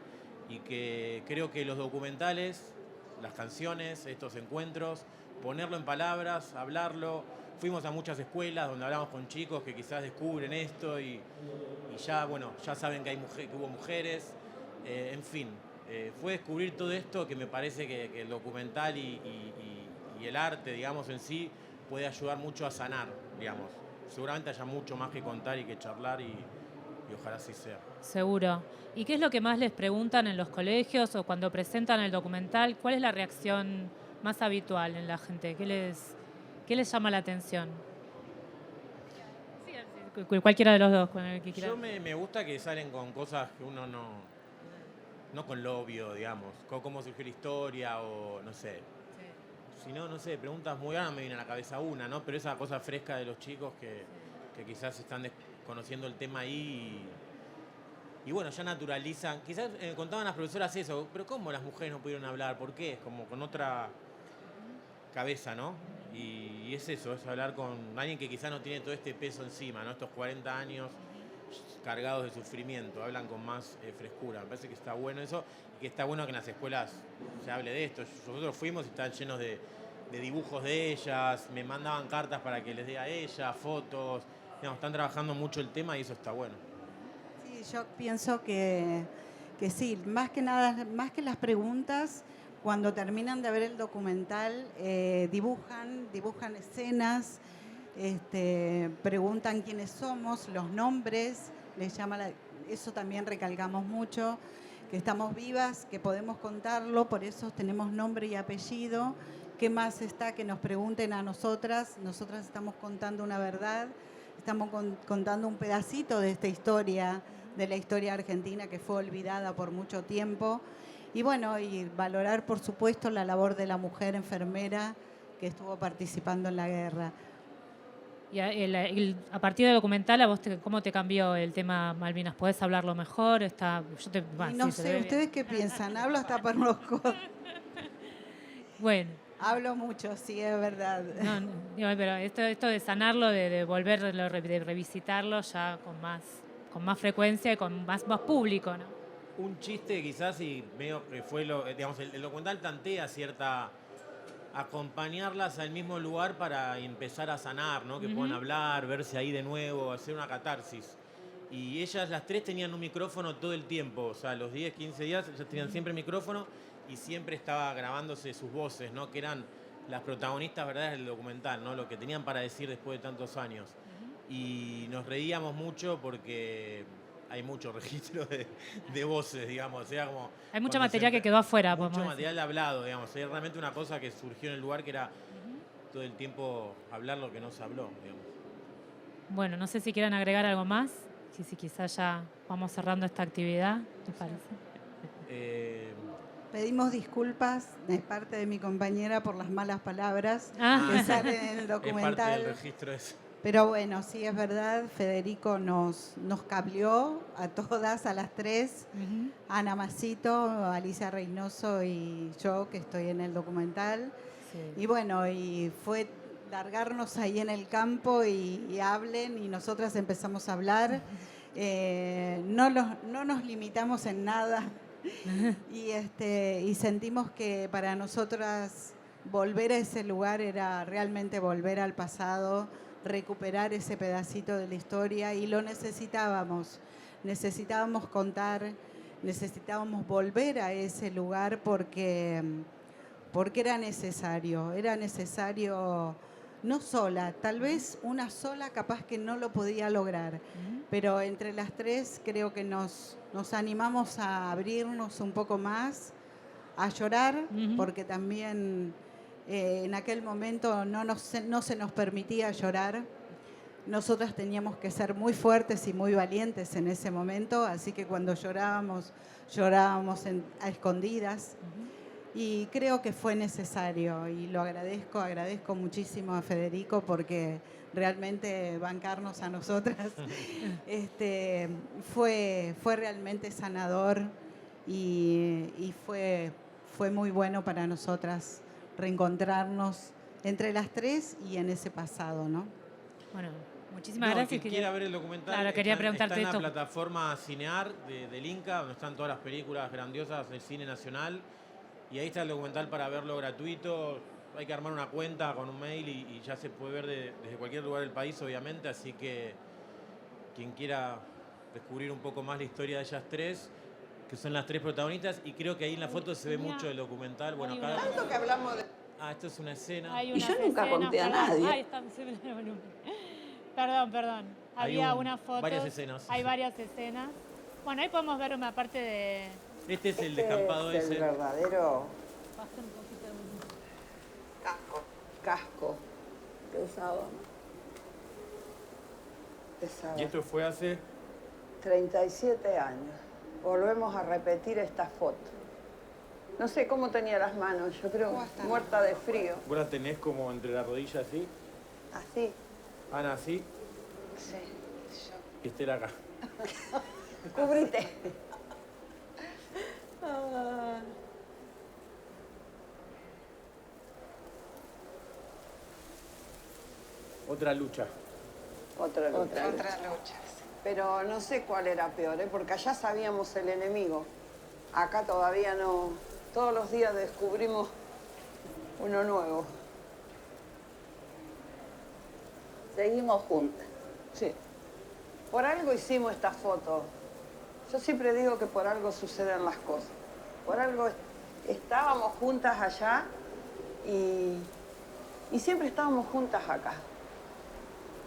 y que creo que los documentales, las canciones, estos encuentros, ponerlo en palabras, hablarlo. Fuimos a muchas escuelas donde hablamos con chicos que quizás descubren esto y ya, bueno, ya saben que hubo mujeres, en fin. Fue descubrir todo esto que me parece que el documental y el arte, digamos, en sí, puede ayudar mucho a sanar, digamos. Seguramente haya mucho más que contar y que charlar y ojalá así sea.
Seguro. ¿Y qué es lo que más les preguntan en los colegios o cuando presentan el documental? ¿Cuál es la reacción más habitual en la gente? ¿Qué les llama la atención? Sí, cualquiera de los dos, con el que quieran.
Yo me gusta que salen con cosas que uno no con lo obvio, digamos, con cómo surgió la historia o no sé. Si no, no sé, preguntas muy ahora me viene a la cabeza una, ¿no? Pero esa cosa fresca de los chicos que quizás están conociendo el tema ahí y bueno, ya naturalizan. Quizás contaban las profesoras eso, pero ¿cómo las mujeres no pudieron hablar? ¿Por qué? Es como con otra cabeza, ¿no? Y es eso, es hablar con alguien que quizás no tiene todo este peso encima, ¿no? Estos 40 años cargados de sufrimiento, hablan con más frescura. Me parece que está bueno eso y que está bueno que en las escuelas se hable de esto. Nosotros fuimos y están llenos de dibujos de ellas, me mandaban cartas para que les dé a ellas, fotos. Digamos, están trabajando mucho el tema y eso está bueno.
Sí, yo pienso que sí, más que nada, más que las preguntas, cuando terminan de ver el documental, dibujan escenas, preguntan quiénes somos, los nombres, eso también recalcamos mucho, que estamos vivas, que podemos contarlo, por eso tenemos nombre y apellido. ¿Qué más está que nos pregunten a nosotras? Nosotras estamos contando una verdad, estamos contando un pedacito de esta historia, de la historia argentina que fue olvidada por mucho tiempo. Y bueno, y valorar por supuesto la labor de la mujer enfermera que estuvo participando en la guerra.
Y a partir del documental, ¿a vos cómo te cambió el tema Malvinas? ¿Podés hablarlo mejor?
No sé, ¿ustedes qué piensan? Hablo hasta por los codos.
Bueno.
Hablo mucho, sí, es verdad.
No, pero esto de sanarlo, de volverlo, de revisitarlo ya con más frecuencia y con más público, ¿no?
Un chiste quizás y medio que fue digamos, el documental tantea cierta acompañarlas al mismo lugar para empezar a sanar, ¿no? Que puedan hablar, verse ahí de nuevo, hacer una catarsis. Y ellas, las tres, tenían un micrófono todo el tiempo, o sea, los 10, 15 días, ellas tenían siempre micrófono y siempre estaba grabándose sus voces, ¿no? Que eran las protagonistas verdaderas del documental, ¿no? Lo que tenían para decir después de tantos años. Y nos reíamos mucho porque hay mucho registro de voces, digamos. O sea, como
hay mucho material que quedó afuera.
Mucho material hablado, digamos. Es realmente una cosa que surgió en el lugar que era todo el tiempo hablar lo que no se habló, digamos.
Bueno, no sé si quieren agregar algo más. Si quizás ya vamos cerrando esta actividad, ¿te parece?
Pedimos disculpas de parte de mi compañera por las malas palabras que salen en el documental.
Es parte del registro eso.
Pero bueno, sí es verdad, Federico nos cableó a todas, a las tres, Ana Macito, Alicia Reynoso y yo, que estoy en el documental.
Sí.
Y bueno, y fue largarnos ahí en el campo y hablen, y nosotras empezamos a hablar. No nos limitamos en nada. Y sentimos que para nosotras volver a ese lugar era realmente volver al pasado, recuperar ese pedacito de la historia, y lo necesitábamos. Necesitábamos contar, necesitábamos volver a ese lugar porque era necesario, no sola, tal vez una sola capaz que no lo podía lograr, pero entre las tres creo que nos animamos a abrirnos un poco más, a llorar, porque también en aquel momento no se nos permitía llorar. Nosotras teníamos que ser muy fuertes y muy valientes en ese momento, así que cuando llorábamos a escondidas. Y creo que fue necesario, y lo agradezco muchísimo a Federico, porque realmente bancarnos a nosotras fue realmente sanador, y fue muy bueno para nosotras reencontrarnos entre las tres y en ese pasado, ¿no?
Bueno, muchísimas gracias.
Quien quiera ver el documental,
claro, quería preguntarte
está en
esto.
la plataforma Cinear del Inca, donde están todas las películas grandiosas del cine nacional. Y ahí está el documental para verlo gratuito. Hay que armar una cuenta con un mail y ya se puede ver desde cualquier lugar del país, obviamente. Así que quien quiera descubrir un poco más la historia de ellas tres, que son las tres protagonistas, y creo que ahí en la foto se ve mucho del documental. Bueno, acá...
Tanto que hablamos de...
esto es una escena.
Y yo nunca conté a nadie.
Ahí está, perdón. Había una foto.
Varias escenas.
Hay varias escenas. Bueno, ahí podemos ver una parte de...
Este es el descampado
es
ese.
el verdadero
Baja un poquito
casco. Pesado, ¿no? Pesado.
Y esto fue hace...
37 años. Volvemos a repetir esta foto. No sé cómo tenía las manos, yo creo muerta de frío.
Vos la tenés como entre la rodilla así.
Así.
Ana así.
Sí,
Y Estela acá.
Cúbrite.
Otra lucha.
Otra lucha. Pero no sé cuál era peor, porque allá sabíamos el enemigo. Acá todavía no. Todos los días descubrimos uno nuevo. Seguimos juntas. Sí. Por algo hicimos esta foto. Yo siempre digo que por algo suceden las cosas. Por algo estábamos juntas allá y siempre estábamos juntas acá.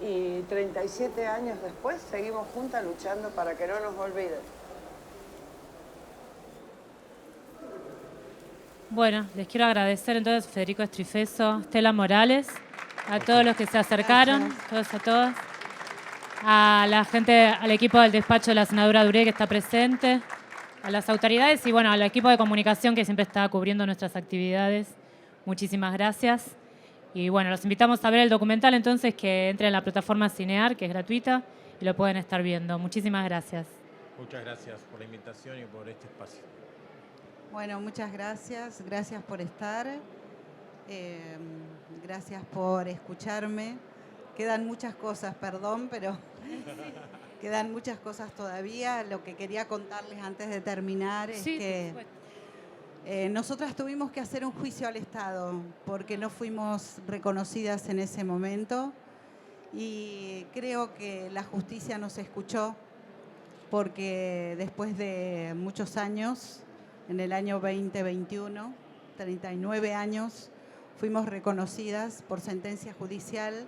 Y 37 años después seguimos juntas luchando para que no nos olviden.
Bueno, les quiero agradecer entonces a Federico Estrifeso, Estela Morales, a todos los que se acercaron, a todas, a la gente, al equipo del despacho de la senadora Duré que está presente, a las autoridades y bueno, al equipo de comunicación que siempre está cubriendo nuestras actividades. Muchísimas gracias. Y bueno, los invitamos a ver el documental entonces, que entre en la plataforma Cinear, que es gratuita, y lo pueden estar viendo. Muchísimas gracias.
Muchas gracias por la invitación y por este espacio.
Bueno, muchas gracias. Gracias por estar. Gracias por escucharme. Quedan muchas cosas, perdón, pero quedan muchas cosas todavía. Lo que quería contarles antes de terminar es que nosotras tuvimos que hacer un juicio al Estado porque no fuimos reconocidas en ese momento, y creo que la justicia nos escuchó, porque después de muchos años, en el año 2021, 39 años, fuimos reconocidas por sentencia judicial.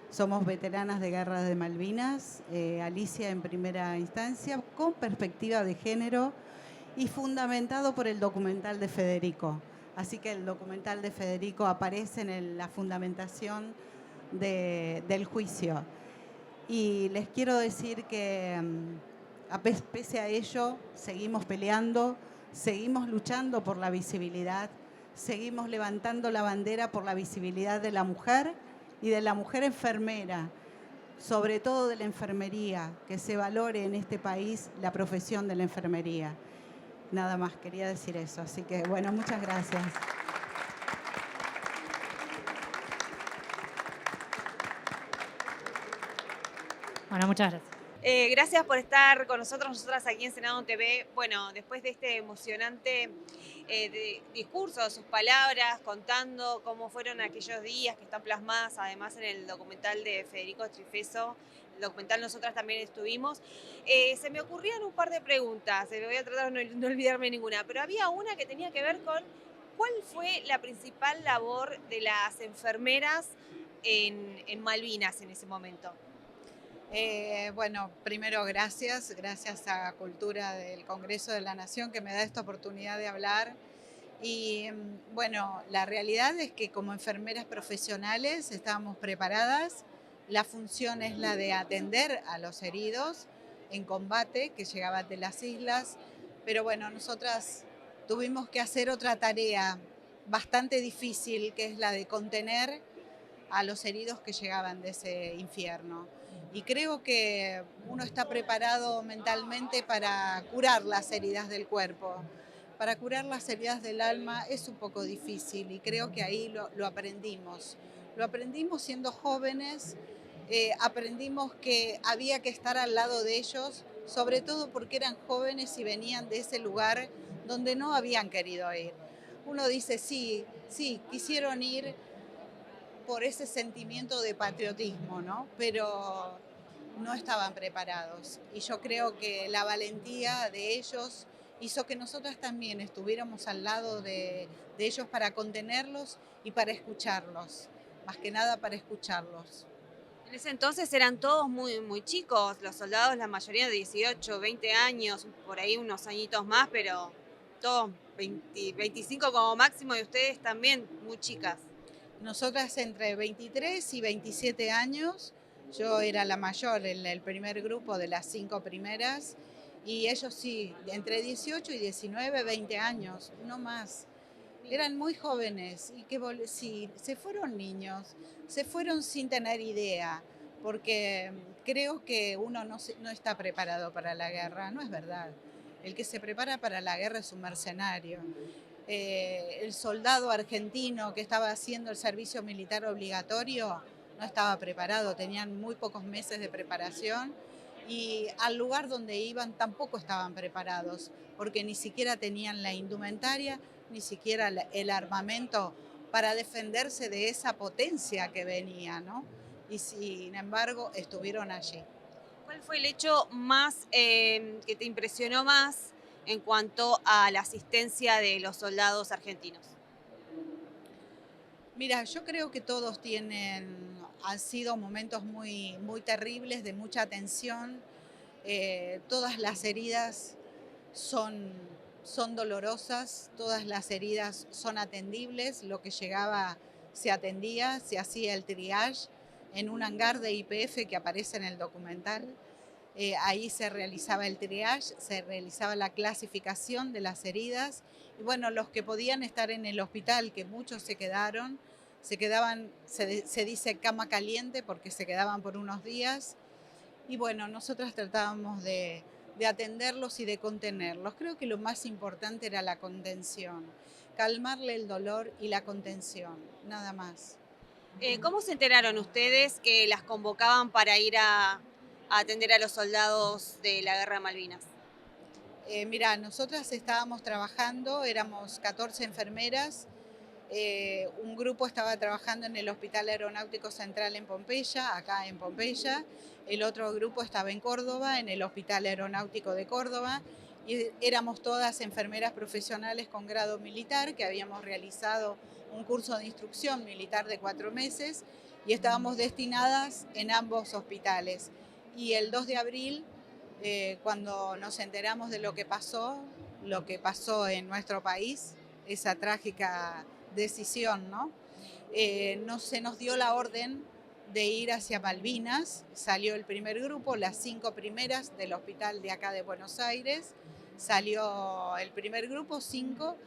Somos veteranas de guerra de Malvinas, Alicia en primera instancia, con perspectiva de género y fundamentado por el documental de Federico. Así que el documental de Federico aparece en la fundamentación del juicio. Y les quiero decir que pese a ello, seguimos peleando, seguimos luchando por la visibilidad, seguimos levantando la bandera por la visibilidad de la mujer y de la mujer enfermera, sobre todo de la enfermería, que se valore en este país la profesión de la enfermería. Nada más, quería decir eso. Así que, bueno, muchas gracias.
Bueno, muchas gracias.
Gracias por estar con nosotras aquí en Senado TV. Bueno, después de este emocionante discurso, sus palabras, contando cómo fueron aquellos días que están plasmadas además en el documental de Federico Strifeso, el documental nosotras también estuvimos, se me ocurrían un par de preguntas, voy a tratar de no olvidarme ninguna, pero había una que tenía que ver con cuál fue la principal labor de las enfermeras en Malvinas en ese momento.
Bueno, primero gracias a Cultura del Congreso de la Nación que me da esta oportunidad de hablar. Y bueno, la realidad es que como enfermeras profesionales estábamos preparadas. La función es la de atender a los heridos en combate que llegaban de las islas. Pero bueno, nosotras tuvimos que hacer otra tarea bastante difícil, que es la de contener a los heridos que llegaban de ese infierno. Y creo que uno está preparado mentalmente para curar las heridas del cuerpo. Para curar las heridas del alma es un poco difícil y creo que ahí lo aprendimos. Lo aprendimos siendo jóvenes, aprendimos que había que estar al lado de ellos, sobre todo porque eran jóvenes y venían de ese lugar donde no habían querido ir. Uno dice, sí, quisieron ir por ese sentimiento de patriotismo, ¿no? Pero no estaban preparados. Y yo creo que la valentía de ellos hizo que nosotras también estuviéramos al lado de ellos para contenerlos y para escucharlos, más que nada para escucharlos.
En ese entonces eran todos muy chicos, los soldados, la mayoría de 18, 20 años, por ahí unos añitos más, pero todos 20, 25 como máximo y ustedes también muy chicas.
Nosotras entre 23 y 27 años, yo era la mayor en el primer grupo de las 5 primeras, y ellos sí, entre 18 y 19, 20 años, no más. Eran muy jóvenes y sí, se fueron niños, se fueron sin tener idea, porque creo que uno no está preparado para la guerra, no es verdad. El que se prepara para la guerra es un mercenario. El soldado argentino que estaba haciendo el servicio militar obligatorio no estaba preparado, tenían muy pocos meses de preparación y al lugar donde iban tampoco estaban preparados, porque ni siquiera tenían la indumentaria, ni siquiera el armamento para defenderse de esa potencia que venía, ¿no? Y sin embargo estuvieron allí.
¿Cuál fue el hecho más que te impresionó más en cuanto a la asistencia de los soldados argentinos?
Mira, yo creo que todos han sido momentos muy terribles, de mucha tensión. Todas las heridas son dolorosas, todas las heridas son atendibles, lo que llegaba se atendía, se hacía el triage en un hangar de YPF que aparece en el documental. Ahí se realizaba el triage, se realizaba la clasificación de las heridas y bueno, los que podían estar en el hospital, que muchos se quedaban, se dice cama caliente porque se quedaban por unos días y bueno, nosotras tratábamos de atenderlos y de contenerlos. Creo que lo más importante era la contención, calmarle el dolor y la contención, nada más.
¿Cómo se enteraron ustedes que las convocaban para ir a atender a los soldados de la Guerra de Malvinas?
Mira, nosotras estábamos trabajando, éramos 14 enfermeras, un grupo estaba trabajando en el Hospital Aeronáutico Central en Pompeya, acá en Pompeya, el otro grupo estaba en Córdoba, en el Hospital Aeronáutico de Córdoba, y éramos todas enfermeras profesionales con grado militar que habíamos realizado un curso de instrucción militar de 4 meses y estábamos destinadas en ambos hospitales. Y el 2 de abril, cuando nos enteramos de lo que pasó en nuestro país, esa trágica decisión, ¿no? Se nos dio la orden de ir hacia Malvinas, salió el primer grupo, las 5 primeras del hospital de acá de Buenos Aires, salió el primer grupo, 5,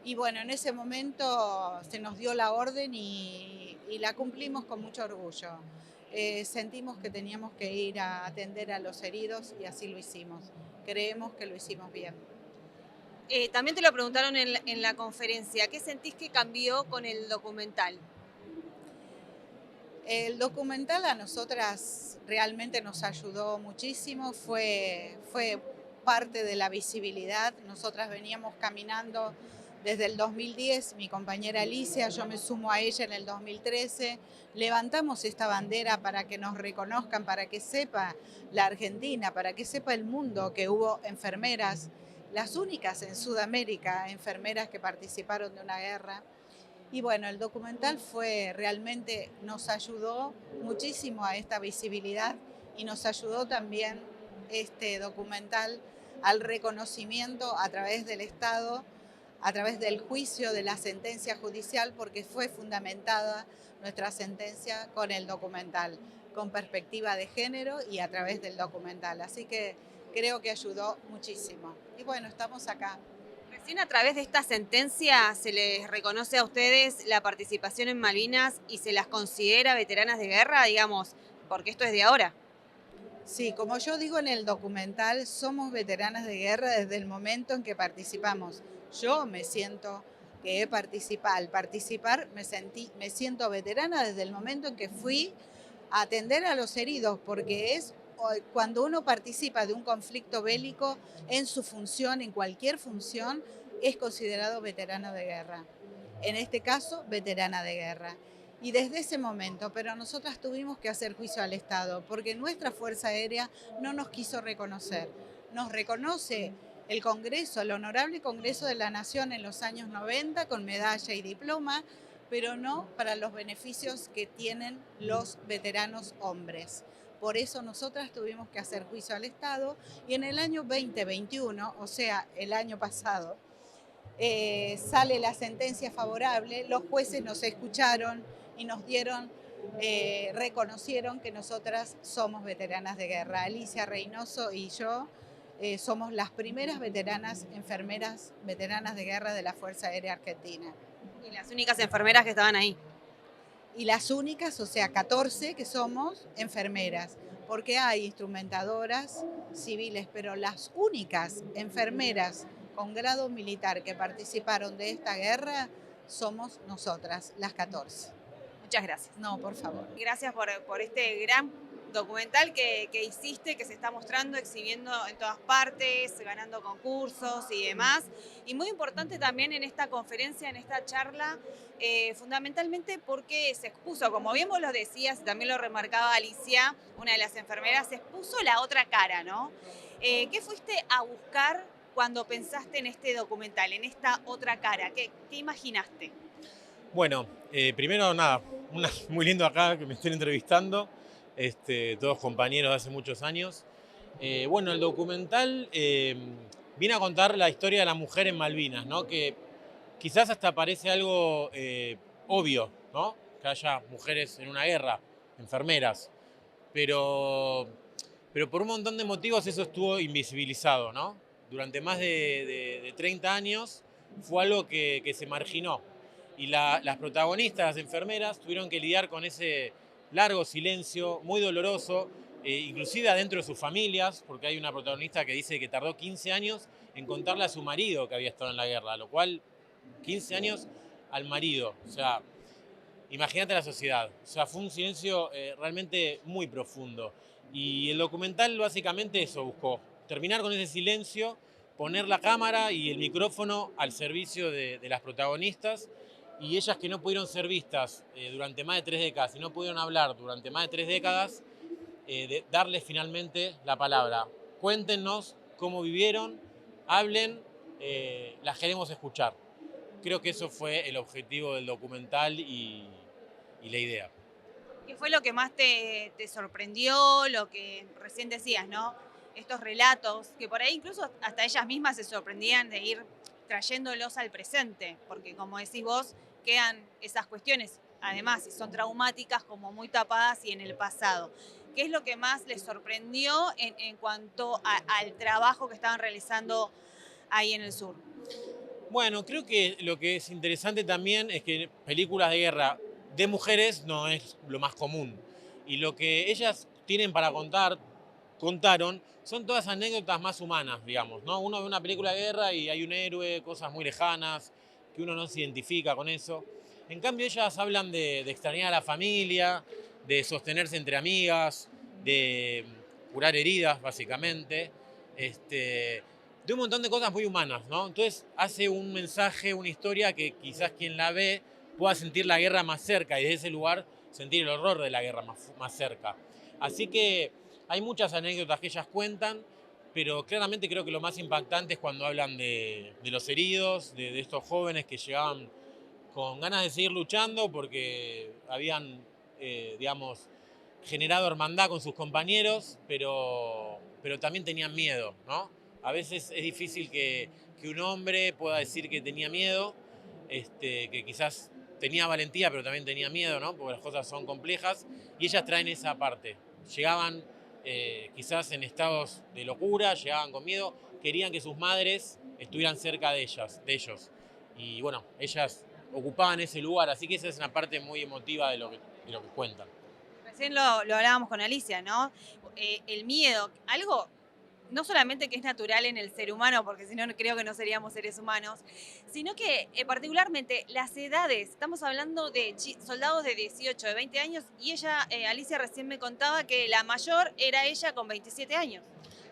y bueno, en ese momento se nos dio la orden y la cumplimos con mucho orgullo. sentimos que teníamos que ir a atender a los heridos y así lo hicimos. Creemos que lo hicimos bien.
También te lo preguntaron en la conferencia. ¿Qué sentís que cambió con el documental?
El documental a nosotras realmente nos ayudó muchísimo, fue parte de la visibilidad. Nosotras veníamos caminando desde el 2010, mi compañera Alicia, yo me sumo a ella en el 2013, levantamos esta bandera para que nos reconozcan, para que sepa la Argentina, para que sepa el mundo que hubo enfermeras, las únicas en Sudamérica, enfermeras que participaron de una guerra. Y bueno, el documental realmente nos ayudó muchísimo a esta visibilidad y nos ayudó también este documental al reconocimiento a través del Estado, a través del juicio de la sentencia judicial, porque fue fundamentada nuestra sentencia con el documental, con perspectiva de género y a través del documental. Así que creo que ayudó muchísimo. Y bueno, estamos acá.
Recién a través de esta sentencia se les reconoce a ustedes la participación en Malvinas y se las considera veteranas de guerra, digamos, porque esto es de ahora.
Sí, como yo digo en el documental, somos veteranas de guerra desde el momento en que participamos. Yo me siento que al participar me siento veterana desde el momento en que fui a atender a los heridos, porque es cuando uno participa de un conflicto bélico en su función, en cualquier función, es considerado veterano de guerra. En este caso, veterana de guerra. Y desde ese momento, pero nosotras tuvimos que hacer juicio al Estado, porque nuestra Fuerza Aérea no nos quiso reconocer. Nos reconoce el Congreso, el Honorable Congreso de la Nación en los años 90 con medalla y diploma, pero no para los beneficios que tienen los veteranos hombres. Por eso nosotras tuvimos que hacer juicio al Estado y en el año 2021, o sea, el año pasado, sale la sentencia favorable, los jueces nos escucharon y nos reconocieron que nosotras somos veteranas de guerra. Alicia Reynoso y yo somos las primeras enfermeras veteranas de guerra de la Fuerza Aérea Argentina.
Y las únicas enfermeras que estaban ahí.
Y las únicas, o sea, 14 que somos enfermeras, porque hay instrumentadoras civiles, pero las únicas enfermeras con grado militar que participaron de esta guerra somos nosotras, las 14.
Muchas gracias.
No, por favor.
Gracias por este gran documental que hiciste, que se está mostrando, exhibiendo en todas partes, ganando concursos y demás. Y muy importante también en esta conferencia, en esta charla, fundamentalmente porque se expuso, como bien vos lo decías, y también lo remarcaba Alicia, una de las enfermeras, se expuso la otra cara, ¿no? ¿Qué fuiste a buscar cuando pensaste en este documental, en esta otra cara? ¿Qué imaginaste?
Bueno, primero nada, muy lindo acá que me estén entrevistando, todos compañeros de hace muchos años. Bueno, el documental viene a contar la historia de la mujer en Malvinas, ¿no? Que quizás hasta parece algo obvio, ¿no? Que haya mujeres en una guerra, enfermeras, pero por un montón de motivos eso estuvo invisibilizado, ¿no? Durante más de 30 años fue algo que se marginó. Y las protagonistas, las enfermeras, tuvieron que lidiar con ese largo silencio, muy doloroso, inclusive adentro de sus familias, porque hay una protagonista que dice que tardó 15 años en contarle a su marido que había estado en la guerra, lo cual 15 años al marido. O sea, imagínate la sociedad. O sea, fue un silencio realmente muy profundo. Y el documental básicamente eso buscó, terminar con ese silencio, poner la cámara y el micrófono al servicio de las protagonistas, y ellas que no pudieron ser vistas durante más de 3 décadas y no pudieron hablar durante más de 3 décadas, darles finalmente la palabra. Cuéntenos cómo vivieron, hablen, las queremos escuchar. Creo que eso fue el objetivo del documental y la idea.
¿Qué fue lo que más te sorprendió, lo que recién decías, ¿no? Estos relatos, que por ahí incluso hasta ellas mismas se sorprendían de ir trayéndolos al presente, porque como decís vos, quedan esas cuestiones, además, si son traumáticas, como muy tapadas y en el pasado. ¿Qué es lo que más les sorprendió en cuanto al trabajo que estaban realizando ahí en el sur?
Bueno, creo que lo que es interesante también es que películas de guerra de mujeres no es lo más común. Y lo que ellas tienen para contaron, son todas anécdotas más humanas, digamos, ¿no? Uno ve una película de guerra y hay un héroe, cosas muy lejanas, que uno no se identifica con eso. En cambio, ellas hablan de extrañar a la familia, de sostenerse entre amigas, de curar heridas, básicamente, de un montón de cosas muy humanas, ¿no? Entonces hace un mensaje, una historia que quizás quien la ve pueda sentir la guerra más cerca y desde ese lugar sentir el horror de la guerra más cerca. Así que hay muchas anécdotas que ellas cuentan, pero claramente creo que lo más impactante es cuando hablan de los heridos, de estos jóvenes que llegaban con ganas de seguir luchando porque habían, digamos, generado hermandad con sus compañeros, pero también tenían miedo, ¿no? A veces es difícil que un hombre pueda decir que tenía miedo, que quizás tenía valentía, pero también tenía miedo, ¿no? Porque las cosas son complejas, y ellas traen esa parte. Llegaban quizás en estados de locura, llegaban con miedo, querían que sus madres estuvieran cerca de ellos. Y bueno, ellas ocupaban ese lugar, así que esa es una parte muy emotiva de lo que cuentan.
Recién lo hablábamos con Alicia, ¿no? El miedo, algo no solamente que es natural en el ser humano, porque si no creo que no seríamos seres humanos, sino que particularmente las edades, estamos hablando de soldados de 18, de 20 años, y ella, Alicia recién me contaba que la mayor era ella con 27 años.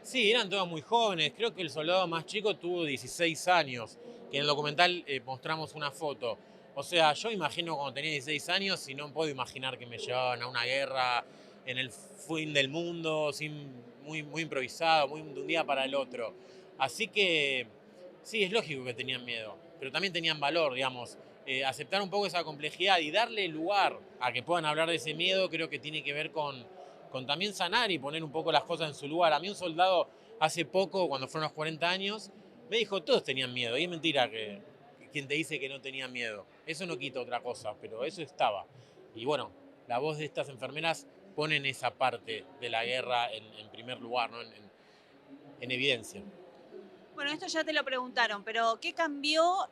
Sí, eran todos muy jóvenes. Creo que el soldado más chico tuvo 16 años, que en el documental mostramos una foto. O sea, yo imagino cuando tenía 16 años y no puedo imaginar que me llevaban a una guerra en el fin del mundo, muy improvisado, muy de un día para el otro. Así que sí, es lógico que tenían miedo, pero también tenían valor, digamos. Aceptar un poco esa complejidad y darle lugar a que puedan hablar de ese miedo creo que tiene que ver con también sanar y poner un poco las cosas en su lugar. A mí un soldado hace poco, cuando fueron los 40 años, me dijo, todos tenían miedo. Y es mentira que quien te dice que no tenía miedo. Eso no quita otra cosa, pero eso estaba. Y bueno, la voz de estas enfermeras ponen esa parte de la guerra en primer lugar, ¿no? en evidencia.
Bueno, esto ya te lo preguntaron, pero ¿qué cambió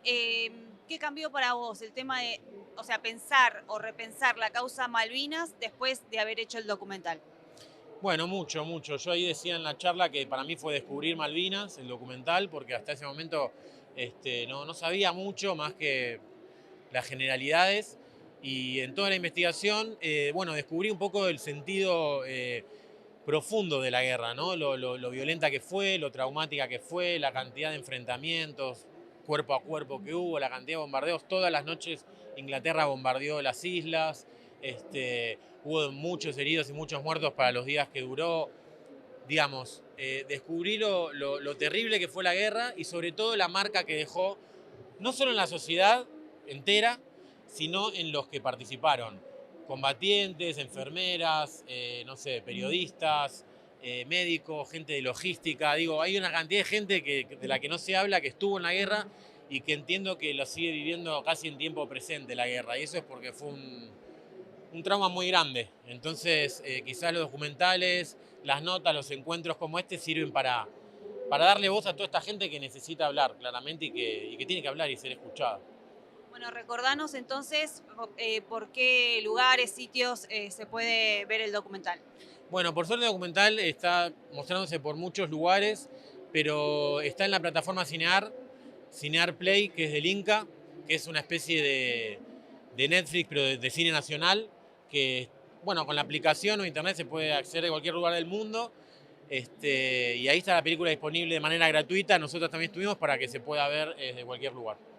para vos el tema de, o sea, pensar o repensar la causa Malvinas después de haber hecho el documental?
Bueno, mucho. Yo ahí decía en la charla que para mí fue descubrir Malvinas, el documental, porque hasta ese momento no sabía mucho más que las generalidades. Y en toda la investigación, descubrí un poco el sentido profundo de la guerra, ¿no? Lo violenta que fue, lo traumática que fue, la cantidad de enfrentamientos cuerpo a cuerpo que hubo, la cantidad de bombardeos. Todas las noches Inglaterra bombardeó las islas, hubo muchos heridos y muchos muertos para los días que duró. Digamos, descubrí lo terrible que fue la guerra y sobre todo la marca que dejó, no solo en la sociedad entera, sino en los que participaron. Combatientes, enfermeras, periodistas, médicos, gente de logística. Digo, hay una cantidad de gente de la que no se habla, que estuvo en la guerra y que entiendo que lo sigue viviendo casi en tiempo presente la guerra. Y eso es porque fue un trauma muy grande. Entonces, quizás los documentales, las notas, los encuentros como este sirven para darle voz a toda esta gente que necesita hablar claramente y que tiene que hablar y ser escuchada.
Bueno, recordanos entonces por qué lugares, sitios se puede ver el documental.
Bueno, por suerte el documental está mostrándose por muchos lugares, pero está en la plataforma Cinear Play, que es del Inca, que es una especie de Netflix, pero de cine nacional, que, bueno, con la aplicación o internet se puede acceder de cualquier lugar del mundo. Y ahí está la película disponible de manera gratuita. Nosotros también estuvimos para que se pueda ver desde cualquier lugar.